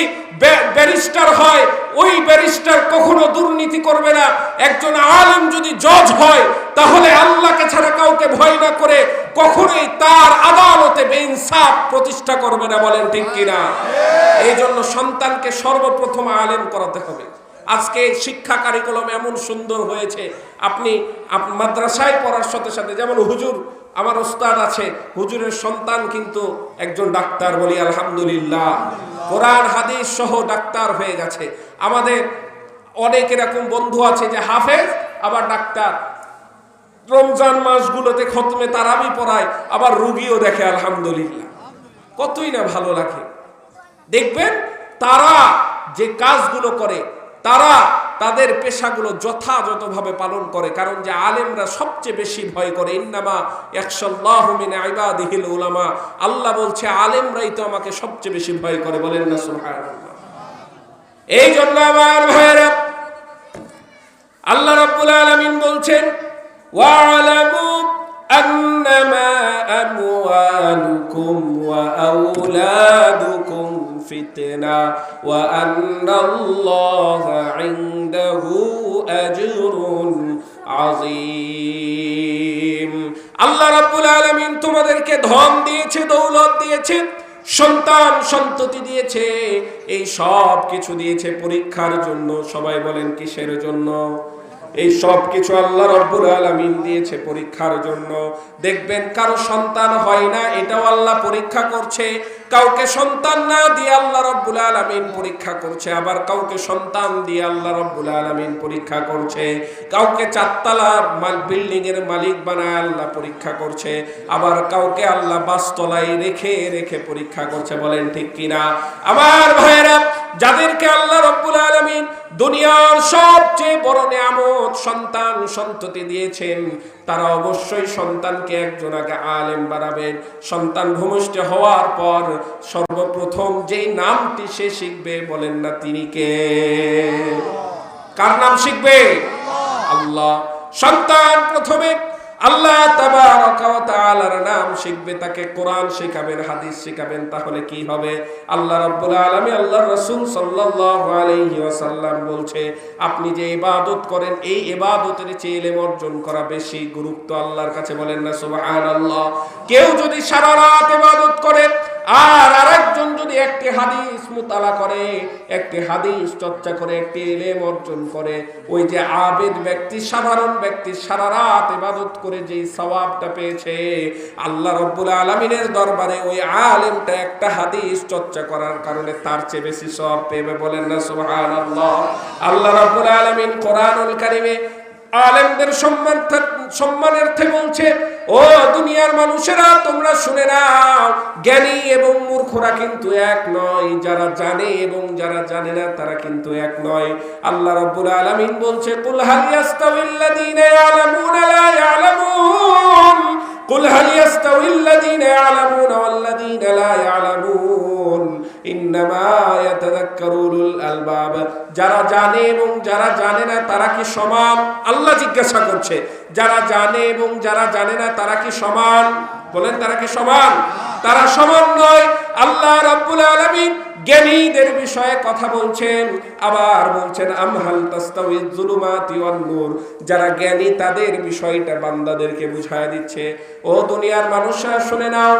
ব্যারিস্টার হয়, ওই ব্যারিস্টার কখনো দুর্নীতি করবে না। একজন আলেম যদি জজ হয়, তাহলে আল্লাহকে ছাড়া কাউকে ভয় না করে কখনোই তার আদালতে বেইনসাফ প্রতিষ্ঠা করবে না। বলেন ঠিক কিনা? এই জন্য সন্তানকে সর্বপ্রথম আলেম করাতে হবে। আজকে শিক্ষা কারিকুলাম এমন সুন্দর হয়েছে, আপনি মাদ্রাসায় পড়ার সাথে সাথে, যেমন হুজুর আমার ওস্তাদ আছে, হুজুরের সন্তান কিন্তু একজন ডাক্তার, বলি আলহামদুলিল্লাহ, কোরআন হাদিস সহ ডাক্তার হয়ে গেছে। আমাদের অনেক এরকম বন্ধু আছে যে হাফেজ আবার ডাক্তার, রমজান মাসগুলোতে খতমে তারাবি পড়ায়, আবার রুগীও দেখে, আলহামদুলিল্লাহ। কতই না ভালো লাগে। দেখবেন তারা যে কাজগুলো করে, তারা তাদের পেশাগুলো যথাযথভাবে পালন করে, কারণ যে আলেমরা সবচেয়ে বেশি ভয় করে। ইন্নামা ইয়াখশাল্লাহু মিন ইবাদিহিল উলামা, আল্লাহ বলছে আলেমরাই তো আমাকে সবচেয়ে বেশি ভয় করে। বলেন না সুবহানাল্লাহ। এই জন্য আমার ভাইয়েরা, আল্লাহ রাব্বুল আলামিন বলছেন ওয়া'লামু আন্নামা আমওয়ালুকুম ওয়া আওলাদুকুম ফিতনা ওয়া আন্নাল্লাহা ইনদাহু আজরুন আযীম। আল্লাহ রাব্বুল আলামিন তোমাদেরকে ধন দিয়েছে, দৌলত দিয়েছে, সন্তান সন্ততি দিয়েছে, এই সব কিছু দিয়েছে পরীক্ষার জন্য। সবাই বলেন কিসের জন্য? এই সব কিছু আল্লাহ রাব্বুল আলামিন দিয়েছে পরীক্ষার জন্য। দেখবেন কারো সন্তান হয় না, এটাও আল্লাহ পরীক্ষা করছে। কাউকে সন্তান না দিয়ে আল্লাহ রাব্বুল আলামিন পরীক্ষা করছে, আবার কাউকে সন্তান দিয়ে আল্লাহ রাব্বুল আলামিন পরীক্ষা করছে। কাউকে চারতলা বিল্ডিং এর মালিক বানায় আল্লাহ পরীক্ষা করছে, আবার কাউকে আল্লাহ বাসতলায় রেখে রেখে পরীক্ষা করছে। বলেন ঠিক কিনা? আমার ভাইয়েরা, যাদেরকে আল্লাহ রাব্বুল আলামিন দুনিয়ার সবচেয়ে বড় নিয়ামত সন্তান সন্ততি দিয়েছেন, তারা অবশ্যই সন্তানকে একজন আগে আলেম বানাবেন। সন্তান ভূমিষ্ঠ হওয়ার পর সর্বপ্রথম যেই নামটি সে শিখবে, বলেন না তিনি কে? কার নাম শিখবে? আল্লাহ। সন্তান প্রথমে আল্লাহ তাবারক ওয়া তাআলার নাম শিখবে, তাকে কোরআন শেখাবেন, হাদিস শেখাবেন। তাহলে কি হবে? আল্লাহ রাব্বুল আলামিন, আল্লাহর রাসূল সাল্লাল্লাহু আলাইহি ওয়াসাল্লাম বলছে, আপনি যে ইবাদত করেন এই ইবাদতের চেয়ে ইলম অর্জন করা বেশি গুরুত্ব আল্লাহর কাছে। বলেন না সুবহানাল্লাহ? কেউ যদি সারা রাত ইবাদত করে আর আরেকজন যদি একটি হাদিস মুতালা করে, একটি হাদিস চর্চা করে, একটি ইলম অর্জন করে, ওই যে আবেদ ব্যক্তি, সাধারণ ব্যক্তি সারা রাত ইবাদত করে যেই সওয়াবটা পেয়েছে, আল্লাহ রাব্বুল আলামিনের দরবারে ওই আলেমটা একটা হাদিস চর্চা করার কারণে তার চেয়ে বেশি সওয়াব পেবে। বলেন না সুবহানাল্লাহ? আল্লাহ রাব্বুল আলামিন কোরআনুল কারীমে আলেমদের সম্মানার্থে বলছে, ও দুনিয়ার মানুষেরা তোমরা শুনে নাও, জ্ঞানী এবং মূর্খরা কিন্তু এক নয়, যারা জানে এবং যারা জানে না তারা কিন্তু এক নয়। আল্লাহ রাব্বুল আলামিন বলছে, কুল হাল ইয়াস্তাউিল্লাযীনা ইয়ালামুনা লা ইয়ালামুন, কুল হাল ইয়াস্তাউিল্লাযীনা ইয়ালামুনা ওয়াল্লাযীনা লা ইয়ালামুন, ইন্নামা ইয়াতাযাক্কারু উলুল আলবাব। যারা জানে এবং যারা জানে না তারা কি সমান? আল্লাহ জিজ্ঞাসা করছে, যারা জানে এবং যারা জানে না তারা কি সমান? বলেন, তারা কি সমান? তারা সমান নয়। আল্লাহ রাব্বুল আলামিন জ্ঞানীদের বিষয়ে কথা বলছেন, আবার বলছেন আমহাল তাস্তাউইজ যুলুমাতি ওয়ান নূর। যারা জ্ঞানী তাদের বিষয়টা বান্দাদেরকে বুঝায় দিচ্ছে। ও দুনিয়ার মানুষরা শুনে নাও,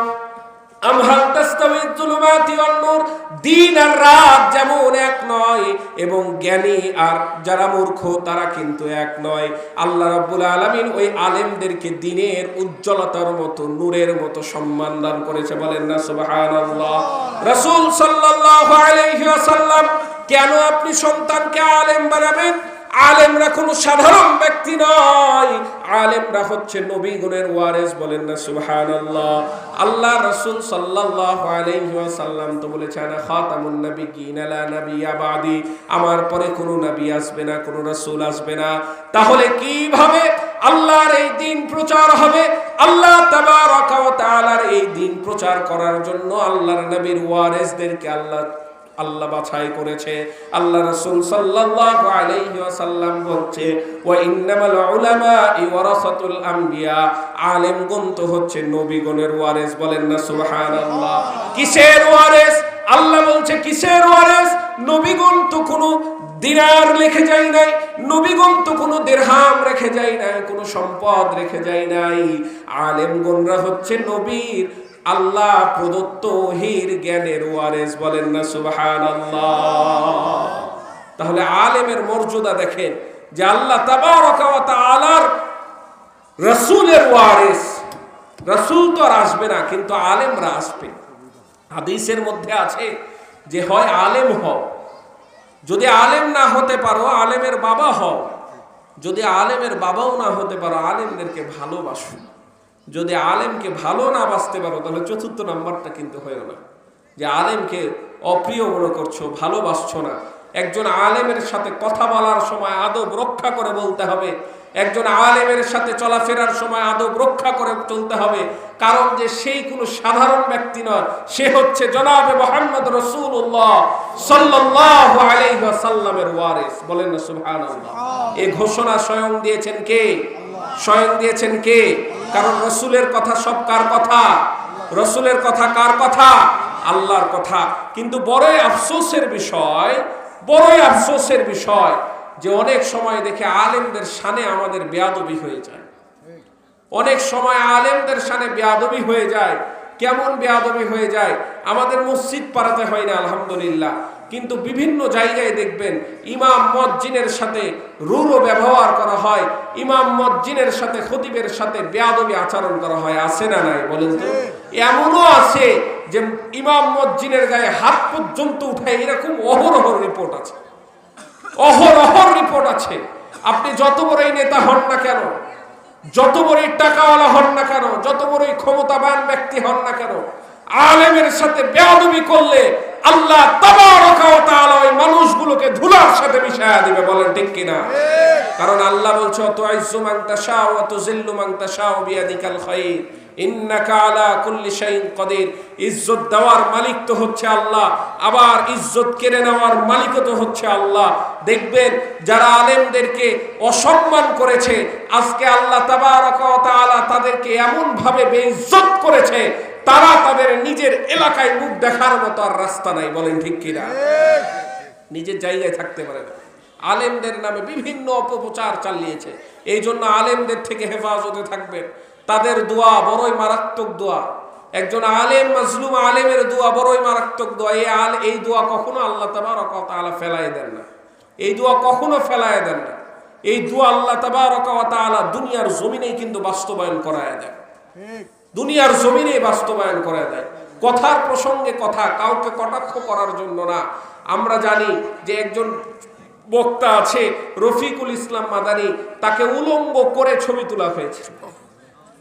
আমহাল তাস্তাউইজ যুলুমাতি ওয়ান নূর, দিন আর রাত যেমন এক নয়, এবং জ্ঞানী আর যারা মূর্খ তারা কিন্তু এক নয়। আল্লাহ রাব্বুল আলামিন ওই আলেমদেরকে দিনের উজ্জ্বলতার মতো, নূরের মতো সম্মান দান করেছে। বলেন না সুবহানাল্লাহ? রাসূল সাল্লাল্লাহু আলাইহি ওয়াসাল্লাম, কেন আপনি সন্তানকে আলেম বানাবেন? আলেমরা কোনো সাধারণ ব্যক্তি নয়, আলেমরা হচ্ছে নবীগণের ওয়ারিস। বলেন না সুবহানাল্লাহ? আল্লাহ রাসূল সাল্লাল্লাহু আলাইহি ওয়াসাল্লাম তো বলেছেন, খাতামুন নাবিয়্যিন লা নাবিয়্যা বাদি, আমার পরে কোনো নবী আসবে না, কোনো রাসূল আসবে না। তাহলে কিভাবে আল্লাহর এই দ্বীন প্রচার হবে? আল্লাহ তাবারক ওয়া তাআলার এই দ্বীন প্রচার করার জন্য আল্লাহর নবীর ওয়ারিসদেরকে আল্লাহ বাছাই করেছে। আল্লাহ রাসূল সাল্লাল্লাহু আলাইহি ওয়াসাল্লাম বলছে, ওয়া ইন্নামাল উলামা'i ওয়ারাসাতুল আমবিয়া, আলেমগণ তো হচ্ছে নবীগণের ওয়ারিস। বলেন না সুবহানাল্লাহ? কিসের ওয়ারিস? আল্লাহ বলছে কিসের ওয়ারিস? নবীগণ তো কোনো দিনার রেখে যায় নাই, নবীগণ তো কোনো দিরহাম রেখে যায় নাই, কোনো সম্পদ রেখে যায় নাই। আলেমগণরা হচ্ছে নবীর আল্লাহ প্রদত্ত ওহীর জ্ঞানের ওয়ারিস। বলেন না সুবহানাল্লাহ? তাহলে আলেমের মর্যাদা দেখেন, যে আল্লাহ তাবারক ওয়া তাআলার রাসূলের ওয়ারিস। রাসূল তো আর আসবে না, কিন্তু আলেমরা আসবে। হাদিসের মধ্যে আছে যে হয় আলেম হও, যদি আলেম না হতে পারো আলেমের বাবা হও, যদি আলেমের বাবাও না হতে পারো আলেমদেরকে ভালোবাসো। যদি আলেমকে ভালো না বাসতে পারো তাহলে চতুর্থ নাম্বারটা কিন্তু হয় না, যে আলেমকে অপ্রিয় মনে করছো, ভালোবাসছো না। একজন আলেমের সাথে কথা বলার সময় আদব রক্ষা করে বলতে হবে, একজন আলেমের সাথে চলাফেরার সময় আদব রক্ষা করে চলতে হবে, কারণ যে সেই কোনো সাধারণ ব্যক্তি নয়, সে হচ্ছে জনাবে মুহাম্মদ রাসূলুল্লাহ সাল্লাল্লাহু আলাইহি ওয়াসাল্লামের ওয়ারিস। বলেন না সুবহানাল্লাহ? এই ঘোষণা স্বয়ং দিয়েছেন কে? স্বয়ং দিয়েছেন কে? কারণ রাসূলের কথা সব কার কথা? রাসূলের কথা কার কথা? আল্লাহর কথা। কিন্তু বড়ই আফসোসের বিষয়, বড়ই আফসোসের বিষয় যে অনেক সময় দেখে আলেমদের শানে আমাদের বেয়াদবি হয়ে যায়। অনেক সময় আলেমদের শানে বেয়াদবি হয়ে যায়। কেমন বেয়াদবি হয়ে যায়? আমাদের মসজিদ পাড়াতে হয় না আলহামদুলিল্লাহ, কিন্তু বিভিন্ন জায়গায় দেখবেন ইমাম মুয়াজ্জিনের সাথে রূঢ় ব্যবহার করা হয়। ইমাম মুয়াজ্জিনের সাথে খতিবের সাথে বেয়াদবি আচরণ করা হয়, আছে না নাই বলেন তো? এমনও আছে যে ইমাম মুয়াজ্জিনের গায়ে হাত পর্যন্ত উঠায়, এরকম অহরহ রিপোর্ট আছে, অহরহ রিপোর্ট আছে। আপনি যত বড়ই নেতা হন না কেন, যত বড়ই টাকাওয়ালা হন না কেন, যত বড়ই ক্ষমতাবান ব্যক্তি হন না কেন, আলেমের সাথে বেয়াদবি করলে আল্লাহ তাবারক ওয়া তাআলা ওই মানুষগুলোকে ধুলার সাথে মিশায়া দিবে। বলেন ঠিক কিনা? কারণ আল্লাহ বলছে তুইজ্জু মান তাশাউ ওয়া তুযিল্লু মান তাশাউ বিয়াদিকাল খায়র ইন্নাকা আলা কুল্লি শাইইন কাদির। ইজ্জত দেওয়ার মালিক তো হচ্ছে আল্লাহ, আবার ইজ্জত কেড়ে নেওয়ার মালিকও তো হচ্ছে আল্লাহ। দেখবেন যারা আলেমদেরকে অসম্মান করেছে, আজকে আল্লাহ তাবারক ওয়া তাআলা তাদেরকে এমন ভাবে বেইজ্জত করেছে, তারা তাদের নিজের এলাকায় মুখ দেখার মতো আর রাস্তা নাই। বলেন ঠিক কিনা? নিজের জায়গায় থাকতে পারে না। আলেমদের নামে বিভিন্ন অপপ্রচার চালিয়েছে। এই জন্য আলেমদের থেকে হেফাজতে থাকবেন। তাদের দোয়া বড়ই মারাত্মক দোয়া। একজন আলেম মাজলুম আলেমের দোয়া বড়ই মারাত্মক দোয়া। এই দোয়া কখনো আল্লাহ তাবারক ওয়া তাআলা ফেলায় দেন না। এই দোয়া কখনো ফেলায় দেন না। এই দোয়া আল্লাহ তাবারক ওয়া তাআলা দুনিয়ার জমিনেই কিন্তু বাস্তবায়ন করায় দেন। দুনিয়ার জমিনে বাস্তবায়ন করে দেয়। কথার প্রসঙ্গে কথা, কাউকে কটাক্ষ করার জন্য না। আমরা জানি যে একজন বক্তা আছে রফিকুল ইসলাম মাদানী, তাকে উলঙ্গ করে ছবি তোলা হয়েছে।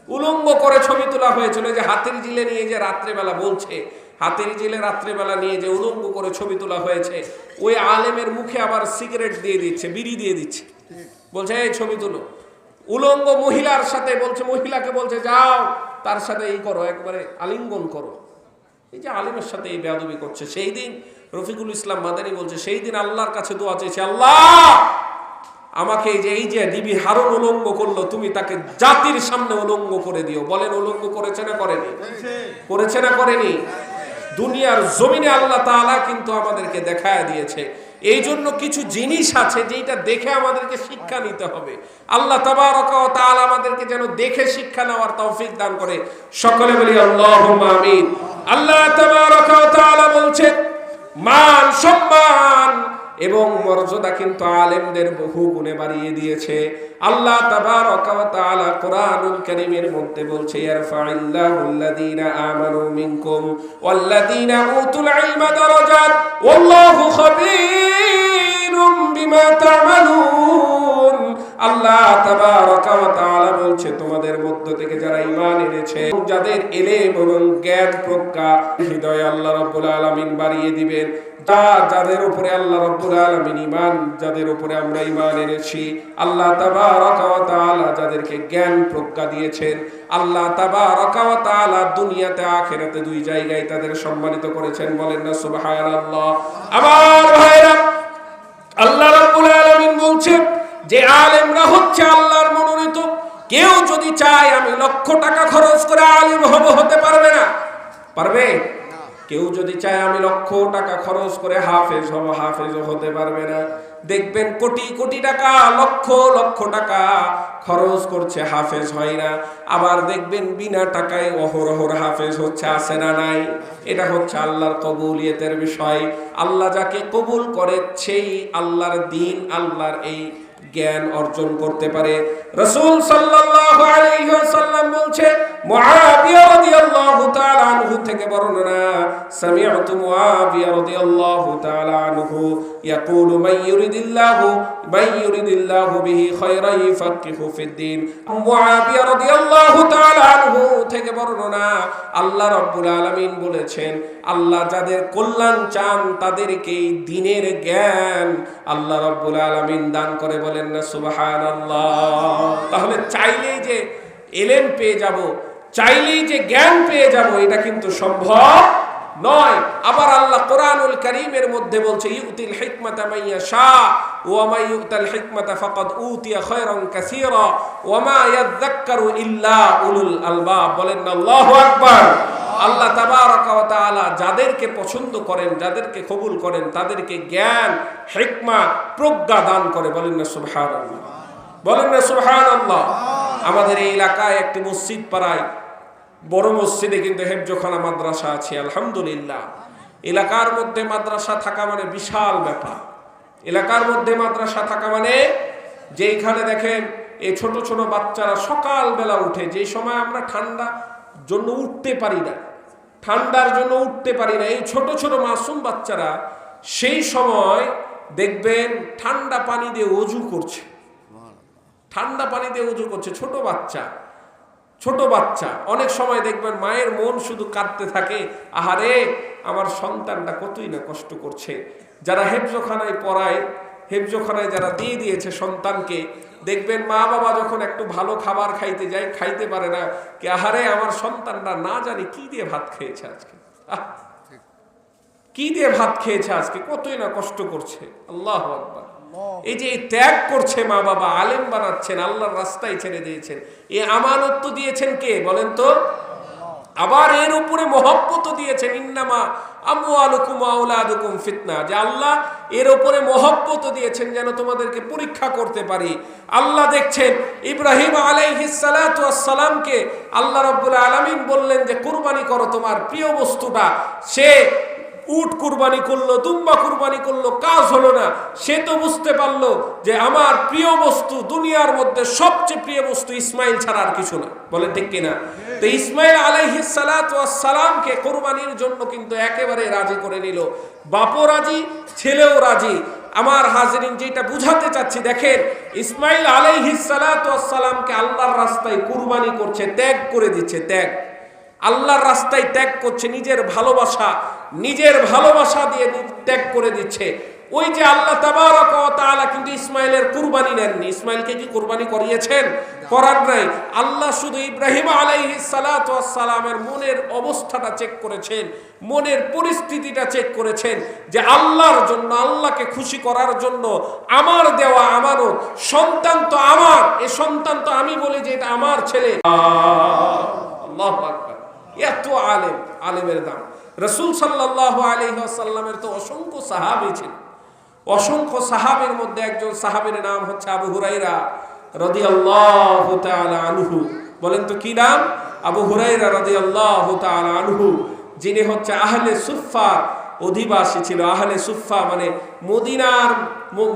উলঙ্গ করে ছবি তোলা হয়েছিল, যে হাতের জিলে নিয়ে যে রাত্রেবেলা বলছে, হাতের জিলে রাত্রেবেলা নিয়ে যে উলঙ্গ করে ছবি তোলা হয়েছে, ওই আলেমের মুখে আবার সিগারেট দিয়ে দিচ্ছে, বিড়ি দিয়ে দিচ্ছে, বলছে এই ছবি তুলো। উলঙ্গ মহিলার সাথে বলছে, মহিলাকে বলছে যাও তার সাথে এই করো, একবারে আলিঙ্গন করো। এই যে আলিমের সাথে এই বেয়াদবি করছে। সেই দিন রফিকুল ইসলাম মাদানী বলছে, সেই দিন আল্লাহর কাছে দোয়া চেয়েছে, আল্লাহ আমাকে এই যে দিবি হারুন উলঙ্গ করলো, তুমি তাকে জাতির সামনে উলঙ্গ করে দিও। বলেন উলঙ্গ করেছে না করেনি? করেছে না করেনি? দুনিয়ার জমিনে আল্লাহ তাআলা কিন্তু আমাদেরকে দেখায় দিয়েছে। এই জন্য কিছু জিনিস আছে যেটা দেখে আমাদেরকে শিক্ষা নিতে হবে। আল্লাহ তাবারক ওয়া তাআলা আমাদেরকে যেন দেখে শিক্ষা নেওয়ার তৌফিক দান করে। সকলে বলি আল্লাহুম্মা আমিন। আল্লাহ তাবারক ওয়া তাআলা বলছেন, মান সম্মান এবং মর্যাদা কিন্তু আলেমদের বহু গুণে বাড়িয়ে দিয়েছে। আল্লাহ তাবারক ওয়া তাআলা কোরআনুল কারীমের মধ্যে বলছে, ইয়ারফাইল্লাহুল্লাযীনা আমানু মিনকুম ওয়াল্লাযীনা উতুল ইলমা দারাজাত ওয়াল্লাহু খাবীরুম বিমা তা'মালুন। আল্লাহ তাবারক ওয়া তাআলা বলছে, তোমাদের মধ্য থেকে যারা ঈমান এনেছে, যাদের ইলম এবং জ্ঞান প্রজ্ঞা হৃদয়ে আল্লাহ রাব্বুল আলামিন বাড়িয়ে দিবেন। যাদের উপরে আল্লাহ রাব্বুল আলামিন ঈমান, যাদের উপরে আমরা ঈমান এনেছি, আল্লাহ তাবারক ওয়া তাআলা যাদেরকে জ্ঞান প্রজ্ঞা দিয়েছেন, আল্লাহ তাবারক ওয়া তাআলা দুনিয়াতে আখিরাতে দুই জায়গায় তাদের সম্মানিত করেছেন। বলেন না সুবহানাল্লাহ। আমার ভাইরা, আল্লাহ রাব্বুল আলামিন বলছেন যে আলেমরা হচ্ছে আল্লাহর মনোনীত। কেউ যদি চায় আমি লক্ষ টাকা খরচ করে আলেম হব, হতে পারবে না। পারবে? কেউ যদি চায় আমি লক্ষ টাকা খরচ করে হাফেজ হব, হাফেজও হতে পারবে না। দেখবেন কোটি কোটি টাকা, লক্ষ লক্ষ টাকা খরচ করছে, হাফেজ হয় না। আবার দেখবেন বিনা টাকায় অহরহর হাফেজ হচ্ছে, আছে না নাই? এটা হচ্ছে আল্লাহর কবুলিয়তের বিষয়। আল্লাহ যাকে কবুল করে সেই আল্লাহর দ্বীন, আল্লাহর এই জ্ঞান অর্জন করতে পারে। রাসূল সাল্লাল্লাহু আলাইহি ওয়াসাল্লাম বলছে, মুআবিয়া রাদিয়াল্লাহু তাআলা আনহু থেকে বর্ণনা, সামি'তু মুআবিয়া রাদিয়াল্লাহু তাআলা আনহু ইয়াকুলু মান ইউরিদিল্লাহু বিহি খায়রান ইউফাক্কিহু ফিদ্দীন। মুআবিয়া রাদিয়াল্লাহু তাআলা আনহু থেকে বর্ণনা, আল্লাহ রাব্বুল আলামিন বলেছেন, আল্লাহ যাদের কল্যাণ চান তাদেরকে দ্বীনের জ্ঞান আল্লাহ রাব্বুল আলামিন দান করে। বলেন না সুবহানাল্লাহ। তাহলে চাইলেই যে ইলম পেয়ে যাব, চাইলেই যে জ্ঞান পেয়ে যাব, এটা কিন্তু সম্ভব নয়। আবার আল্লাহ কোরআনুল কারীমের মধ্যে বলছে, ইউতিল হিকমাতা মান ইয়াশা ওয়া মা ইউতাল হিকমাতা ফাকাদ উতিয়া খায়রান কাসীরা ওয়া মা ইয়াযাক্কারু ইল্লা উলুল আলবাব। বলেন না আল্লাহু আকবার। আল্লাহ তাবারক ওয়া তাআলা যাদেরকে পছন্দ করেন, যাদেরকে কবুল করেন, তাদেরকে জ্ঞান, হিকমা, প্রজ্ঞা দান করে। বলেন না সুবহানাল্লাহ। বলেন না সুবহানাল্লাহ। আমাদের এই এলাকায় একটি মসজিদ পাড়ায়, বড় মসজিদে কিন্তু হেফজখানা মাদ্রাসা আছে, আলহামদুলিল্লাহ। এলাকার মধ্যে মাদ্রাসা থাকা মানে বিশাল ব্যাপার। এলাকার মধ্যে মাদ্রাসা থাকা মানে, যেইখানে দেখেন এই ছোট ছোট বাচ্চারা সকালবেলা উঠে, যে সময় আমরা ঠান্ডার জন্য উঠতে পারি না, এই ছোট ছোট মাসুম বাচ্চারা সেই সময় দেখবেন ঠান্ডা পানি দিয়ে অজু করছে, ছোট বাচ্চা। অনেক সময় দেখবেন মায়ের মন শুধু কাঁদতে থাকে, আহারে আমার সন্তানটা কতই না কষ্ট করছে। যারা হেফজখানায় পড়ায়, হেফজখানায় যারা দিয়ে দিয়েছে সন্তানকে, দেখবেন মা বাবা যখন একটু ভালো খাবার খাইতে যায়, খাইতে পারে না, কি আহারে আমার সন্তানটা না জানি কি দিয়ে ভাত খেয়েছে আজকে, কতই না কষ্ট করছে। আল্লাহু আকবার। এই যে ত্যাগ করছে মা বাবা, আলেম বানাচ্ছেন, আল্লাহর রাস্তায় ছেড়ে দিয়েছেন, এই আমানত তো দিয়েছেন কে বলেন তো? আবার এর উপরে মহব্বত দিয়েছেন, ইন্নামা আমওয়ালুকুম ওয়া আওলাদুকুম ফিতনা, যে আল্লাহ এর উপরে মহব্বত দিয়েছেন যেন তোমাদেরকে পরীক্ষা করতে পারি। আল্লাহ দেখছেন ইব্রাহিম আলাইহিস সালাতু ওয়াস সালামকে আল্লাহ রাব্বুল আলামিন বললেন যে কুরবানি করো তোমার প্রিয় বস্তুটা। সে উট কুরবানি করলো, দুম্বা কুরবানি করলো, কাজ হলো না। সে তো বুঝতে পারলো যে আমার প্রিয় বস্তু, দুনিয়ার মধ্যে সবচেয়ে প্রিয় বস্তু ইসমাইল ছাড়া আর কিছু না, বলে ঠিক কিনা? তো ইসমাইল আলাইহিস সালাতু ওয়াস সালামকে কুরবানির জন্য কিন্তু একেবারে রাজি করে নিল, বাপও রাজি, ছেলেও রাজি। আমার হাজরিন, যেটা বুঝাতে চাচ্ছি, দেখেন ইসমাইল আলাইহিস সালাতু ওয়াস সালামকে আল্লাহর রাস্তায় কুরবানি করছে, ত্যাগ করে দিচ্ছে, আল্লাহর রাস্তায় ত্যাগ করছে, নিজের ভালোবাসা দিয়ে ত্যাগ করে দিচ্ছে। ওই যে আল্লাহ তাবারক ওয়া তাআলা কিন্তু ইসমাইলের কুরবানি নেননি। ইসমাইলকে কি কুরবানি করিয়েছেন? করার নাই। আল্লাহ শুধু ইব্রাহিম আলাইহিস সালাতু ওয়াস সালামের মনের অবস্থাটা চেক করেছেন, মনের পরিস্থিতিটা চেক করেছেন, যে আল্লাহর জন্য, আল্লাহকে খুশি করার জন্য আমার দেওয়া আমানত, সন্তান তো আমার, এই সন্তান তো আমি বলি যে এটা আমার ছেলে। আল্লাহু আকবার। এত আলেমের দাম। রাসূল সাল্লাল্লাহু আলাইহি ওয়াসাল্লামের তো অসংখ্য সাহাবী ছিল, অসংখ্য সাহাবীর মধ্যে একজন সাহাবীর নাম হচ্ছে আবু হুরায়রা রাদিয়াল্লাহু তাআলা আনহু। বলেন তো কি নাম? আবু হুরায়রা রাদিয়াল্লাহু তাআলা আনহু, যিনি হচ্ছে আহলে সুফফার অধিবাসী ছিল। আহলে সুফফা মানে মদিনার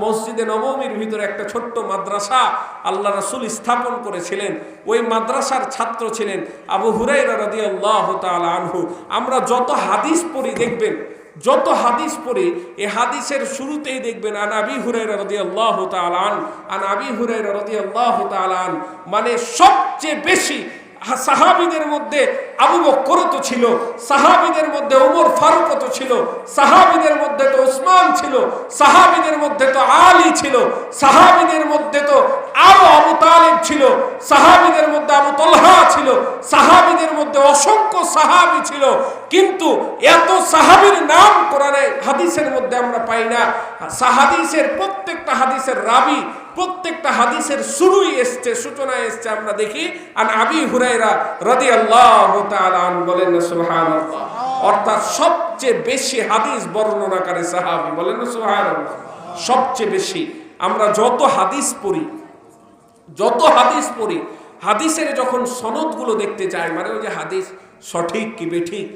মসজিদে নববীর ভিতরে একটা ছোট্ট মাদ্রাসা আল্লাহ রাসূল স্থাপন করেছিলেন। ওই মাদ্রাসার ছাত্র ছিলেন আবু হুরায়রা রাদিয়াল্লাহু তাআলা আনহু। আমরা যত হাদিস পড়ি, দেখবেন যত হাদিস পড়ি, এই হাদিসের শুরুতেই দেখবেন আন আবি হুরায়রা রাদিয়াল্লাহু তাআলা আন আবি হুরায়রা রাদিয়াল্লাহু তাআলা আন, মানে সবচেয়ে বেশি সাহাবীদের মধ্যে আবু বকর তো ছিল, সাহাবীদের মধ্যে ওমর ফারুক তো ছিল, সাহাবীদের মধ্যে তো ওসমান ছিল, সাহাবীদের মধ্যে তো আলী ছিল, সাহাবীদের মধ্যে তো আরো আবু তালিব ছিল, সাহাবীদের মধ্যে আবু তালহা ছিল, সাহাবীদের মধ্যে অসংখ্য সাহাবী ছিল। কিন্তু এত সাহাবীর নাম কোরআনে হাদিসের মধ্যে আমরা পাই না। হাদিসের প্রত্যেকটা হাদিসের রাবি, প্রত্যেকটা হাদিসের শুরুই এসছে, সূচনা এসছে, আমরা দেখি আন আবি হুরায়রা রাদিয়াল্লাহু তাআলা আন। বলেন না সুবহানাল্লাহ। অর্থাৎ সবচেয়ে বেশি হাদিস বর্ণনাকারী সাহাবী, বলেন না সুবহানাল্লাহ। সবচেয়ে বেশি আমরা যত হাদিস পড়ি, হাদিসের যখন সনদগুলো দেখতে চাই, মানে ওই যে হাদিস সঠিক কি বেঠিক,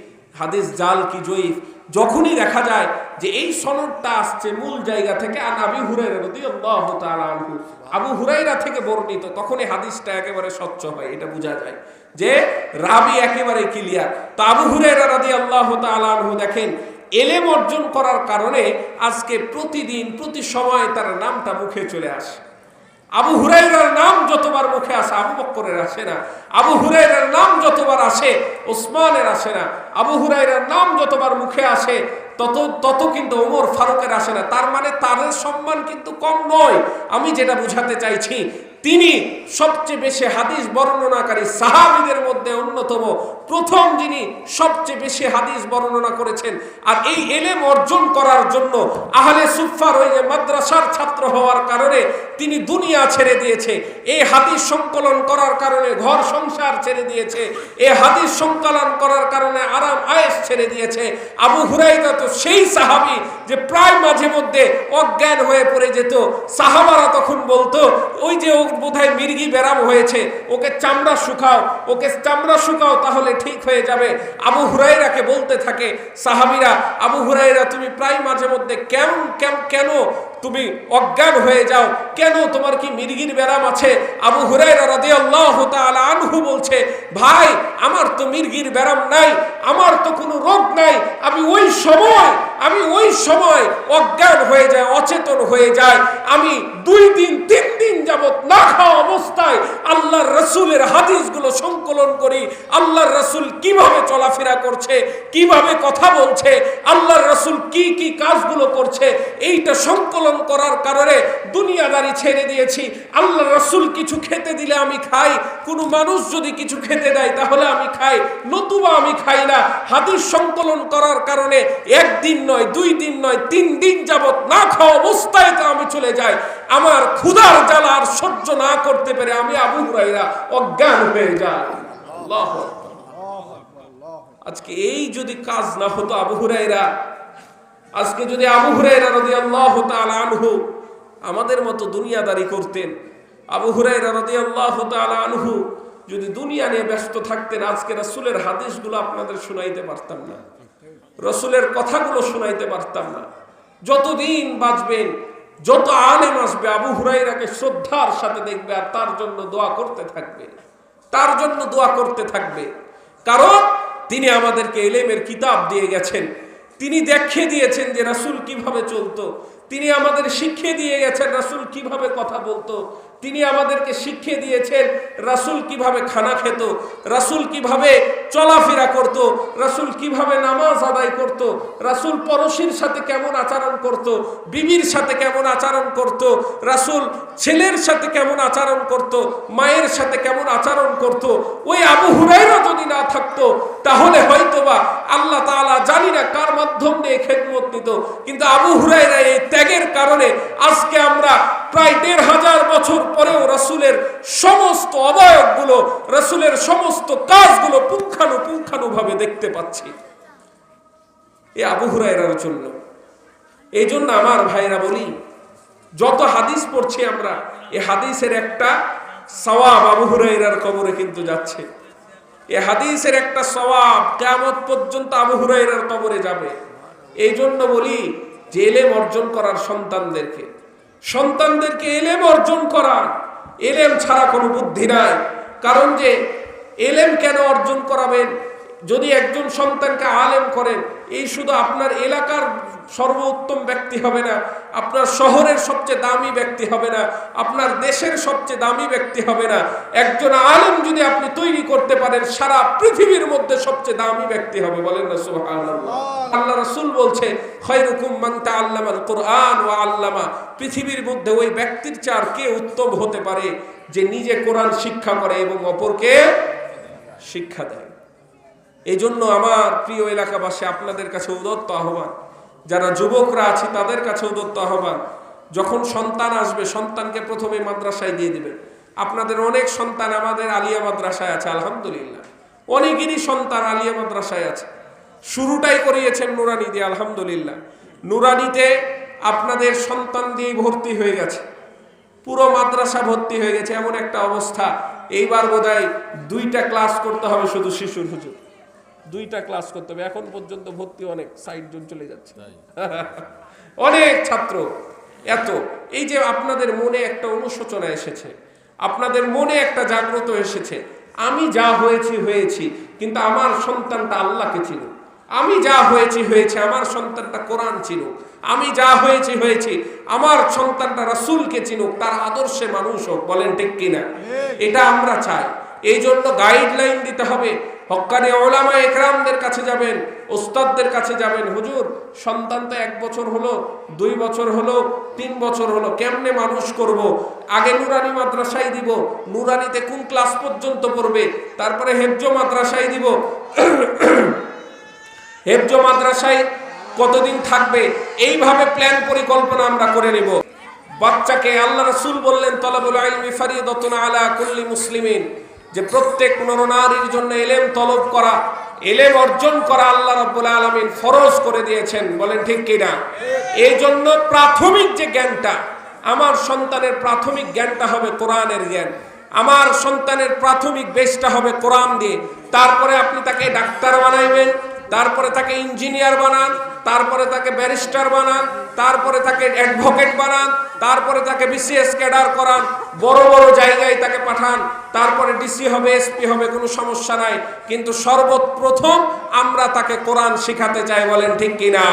হাদিস জাল কি জয়ীফ, যখনই দেখা যায় যে এই সনদটা আসছে মূল জায়গা থেকে আন আবি হুরায়রা রাদিয়াল্লাহু তাআলা আনহু, আবু হুরায়রা থেকে বর্ণিত, তখনই হাদিসটা একেবারে স্বচ্ছ হয়, এটা বোঝা যায় যে রাবি একেবারে ক্লিয়ার। তো আবু হুরায়রা রাদিয়াল্লাহু তাআলা আনহু দেখেন এলেম অর্জন করার কারণে আজকে প্রতিদিন প্রতি সময় তার নামটা মুখে চলে আসে। আবু হুরায়রার নাম যতবার মুখে আসে আবু বকরের আসে না, আবু হুরায়রার নাম যতবার আসে ওসমানের আসে না, আবু হুরায়রার নাম যতবার মুখে আসে তত কিন্তু ওমর ফারুকের আসে না। তার মানে তার সম্মান কিন্তু কম নয়। আমি যেটা বুঝাতে চাইছি, তিনি সবচেয়ে বেশি হাদিস বর্ণনাকারী সাহাবীদের মধ্যে অন্যতম, প্রথম যিনি সবচেয়ে বেশি হাদিস বর্ণনা করেছেন। আর এই ইলম অর্জন করার জন্য আহলে সুফফার ওই যে মাদ্রাসার ছাত্র হওয়ার কারণে তিনি দুনিয়া ছেড়ে দিয়েছে, এই হাদিস সংকলন করার কারণে ঘর সংসার ছেড়ে দিয়েছে, এই হাদিস সংকলন করার কারণে আরাম আয়েশ ছেড়ে দিয়েছে। আবু হুরায়রা তো সেই সাহাবী যে প্রায় মাঝে মধ্যে অজ্ঞান হয়ে পড়ে যেত, সাহাবারা তখন বলতো ওই যে বোধহয় মির্গি ব্যারাম হয়েছে, ওকে চামড়া শুকাও তাহলে ঠিক হয়ে যাবে। আবু হুরায়রাকে বলতে থাকে সাহাবীরা, আবু হুরায়রা তুমি প্রায় মাঝে মধ্যে কেন তুমি অজ্ঞান হয়ে যাও। কেন, তোমার কি মির্গির ব্যারাম আছে? আবু হুরায়রা রাদিয়াল্লাহু তাআলা আনহু বলছে, ভাই আমার তো মির্গির ব্যারাম নাই, আমার তো কোনো রোগ নাই, আমি ওই সময় অজ্ঞান হয়ে যায়, অচেতন হয়ে যায়। আমি 2 দিন 3 দিন যাবত না খাওয়া অবস্থায় আল্লাহর রাসূলের হাদিসগুলো সংকলন করি। আল্লাহর রাসূল কিভাবে চলাফেরা করছে, কিভাবে কথা বলছে, আল্লাহর রাসূল কি কি কাজগুলো করছে, এইটা সংকলন করার কারণে দুনিয়াদারি ছেড়ে দিয়েছি। আল্লাহর রাসূল কিছু খেতে দিলে আমি খাই, কোনো মানুষ যদি কিছু খেতে দেয় তাহলে আমি খাই, নতুবা আমি খাই না। হাদিস সংকলন করার কারণে 1 দিন নয়, 2 দিন নয়, 3 দিন যাবত না খাওয়া অবস্থায় তো আমি চলে যাই। আমার ক্ষুধার জ্বালা আর সহ্য না করতে পেরে আমি আবু হুরায়রা অজ্ঞান হয়ে যাই। আল্লাহু আকবার। আজকে এই যদি কাজ না হতো আবু হুরায়রা, আজকে যদি আবু হুরায়রা রাদিয়াল্লাহু তাআলা আনহু আমাদের মতো দুনিয়াদারি করতেন, আবু হুরায়রা রাদিয়াল্লাহু তাআলা আনহু যদি দুনিয়া নিয়ে ব্যস্ত থাকতেন, আজকে রাসূলের হাদিসগুলো আপনাদের শোনাইতে পারতাম না, রাসূলের কথাগুলো শোনাইতে পারতাম না। যতদিন বাঁচবেন, যত আলেম আসবে আবু হুরায়রাকে শ্রদ্ধার সাথে দেখবে আর তার জন্য দোয়া করতে থাকবে, তার জন্য দোয়া করতে থাকবে। কারণ তিনি আমাদেরকে ইলমের কিতাব দিয়ে গেছেন, তিনি দেখিয়ে দিয়েছেন যে রাসূল কিভাবে চলতো, তিনি আমাদের শিখিয়ে দিয়ে গেছেন রাসূল কিভাবে কথা বলতো, তিনি আমাদেরকে শিখিয়ে দিয়েছেন রাসূল কিভাবে খানা খেত, রাসূল কিভাবে চলাফেরা করত, রাসূল কিভাবে নামাজ আদায় করত, রাসূল পড়োশীর সাথে কেমন আচরণ করত, বিবির সাথে কেমন আচরণ করত, রাসূল ছেলের সাথে কেমন আচরণ করত, মায়ের সাথে কেমন আচরণ করত। ওই আবু হুরায়রা যদি না থাকতো তাহলে হয়তোবা আল্লাহ তাআলা জানি না কার মাধ্যম দিয়ে খেদমত নিত, কিন্তু আবু হুরায়রা এই ত্যাগের কারণে আজকে আমরা প্রায় ১৫০০ বছর পরেও রাসূলের সমস্ত অবয়বগুলো, রাসূলের সমস্ত কাজগুলো পুঙ্খানুপুঙ্খানুভাবে দেখতে পাচ্ছি এই আবু হুরায়রার জন্য। এই জন্য আমার ভাইরা বলি, যত হাদিস পড়ছি আমরা, এই হাদিসের একটা সওয়াব আবু হুরায়রার কবরে কিন্তু যাচ্ছে। এই হাদিসের একটা সওয়াব কিয়ামত পর্যন্ত আবু হুরায়রার কবরে যাবে। এই জন্য বলি যে ইলম অর্জন করার সন্তানদেরকে ইলম অর্জন করা, ইলম ছাড়া কোনো বুদ্ধি নাই। কারণ যে ইলম কেন অর্জন করাবেন, যদি একজন সন্তানকে আলেম করেন, এই শুধু আপনার এলাকার সর্বোত্তম ব্যক্তি হবে না, আপনার শহরের সবচেয়ে দামি ব্যক্তি হবে না, আপনার দেশের সবচেয়ে দামি ব্যক্তি হবে না। একজন আলেম যদি আপনি তৈরি করতে পারেন, সারা পৃথিবীর মধ্যে সবচেয়ে দামি ব্যক্তি হবে। বলেন না সুবহানাল্লাহ। আল্লাহ রাসূল বলছে, খায়রুকুম মান তাআল্লামাল কুরআন ওয়া আল্লামা। পৃথিবীর মধ্যে ওই ব্যক্তির চেয়ে আর কে উত্তম হতে পারে যে নিজে কোরআন শিক্ষা করে এবং অপরকে শিক্ষা দেয়। এই জন্য আমার প্রিয় এলাকাবাসী, আপনাদের কাছে উদাত্ত আহ্বান, যারা যুবকরা আছে তাদের কাছে উদাত্ত আহ্বান, যখন সন্তান আসবে সন্তানকে প্রথমে মাদ্রাসায় দিয়ে দিবেন। আপনাদের অনেক সন্তান আমাদের আলিয়া মাদ্রাসায় আছে, আলহামদুলিল্লাহ, অনেকেরই সন্তান আলিয়া মাদ্রাসায় আছে। শুরুটাই করিয়েছেন নুরানি দিয়ে, আলহামদুলিল্লাহ। নুরানিতে আপনাদের সন্তান দিয়ে ভর্তি হয়ে গেছে, পুরো মাদ্রাসা ভর্তি হয়ে গেছে, এমন একটা অবস্থা। এইবার বোধহয় 2টা ক্লাস করতে হবে, শুধু শিশুর হুজুর 2টা ক্লাস করতে হবে। এখন পর্যন্ত ভর্তি অনেক 60 জন চলে যাচ্ছে, অনেক ছাত্র। এত এই যে আপনাদের মনে একটা অনুশোচনা এসেছে, আপনাদের মনে একটা জাগ্রত এসেছে, আমি যা হয়েছি, কিন্তু আমার সন্তানটা আল্লাহকে চিনুক। আমি যা হয়েছি, আমার সন্তানটা কোরআন চিনুক। আমি যা হয়েছি, আমার সন্তানটা রাসূলকে চিনুক, তার আদর্শে মানুষ হোক। বলেন ঠিক কিনা? এটা আমরা চাই। এই জন্য গাইডলাইন দিতে হবে। হক্কানি উলামা ইকরামদের কাছে যাবেন, ওস্তাদদের কাছে যাবেন। হুজুর, সন্তান তো 1 বছর হলো, 2 বছর হলো, 3 বছর হলো, কেমনে মানুষ করব? আগে নুরানি মাদ্রাসায় দিব, নুরানিতে কোন ক্লাস পর্যন্ত পড়বে, তারপরে হেফজ মাদ্রাসায় দিব, হেফজ মাদ্রাসায় কতদিন থাকবে, এইভাবে প্ল্যান পরিকল্পনা আমরা করে নেব। বাচ্চাকে আল্লাহ রাসূল বললেন, তলাবুল ইলমি ফারিদাতুন আলা কুল্লি মুসলিমিন, যে প্রত্যেক নরনারীর জন্য ইলম তলব করা, ইলম অর্জন করা আল্লাহ রাব্বুল আলামিন ফরজ করে দিয়েছেন। বলেন ঠিক কিনা? এই জন্য প্রাথমিক যে জ্ঞানটা, আমার সন্তানের প্রাথমিক জ্ঞানটা হবে কোরআনের জ্ঞান, আমার সন্তানের প্রাথমিক বেসটা হবে কোরআন দিয়ে। তারপরে আপনি তাকে ডাক্তার বানাইবেন, তারপরে তাকে ইঞ্জিনিয়ার বানান, তারপরে তাকে ব্যারিস্টার বানান, তারপরে তাকে অ্যাডভোকেট বানান, তারপরে তাকে বিসিএস ক্যাডার করান, বড় বড় জায়গায় তাকে পাঠান, তারপরে ডিসি হবে, এসপি হবে, কোনো সমস্যা নাই। কিন্তু সর্বপ্রথম আমরা তাকে কোরআন শিখাতে চাই, বলেন ঠিক কিনা?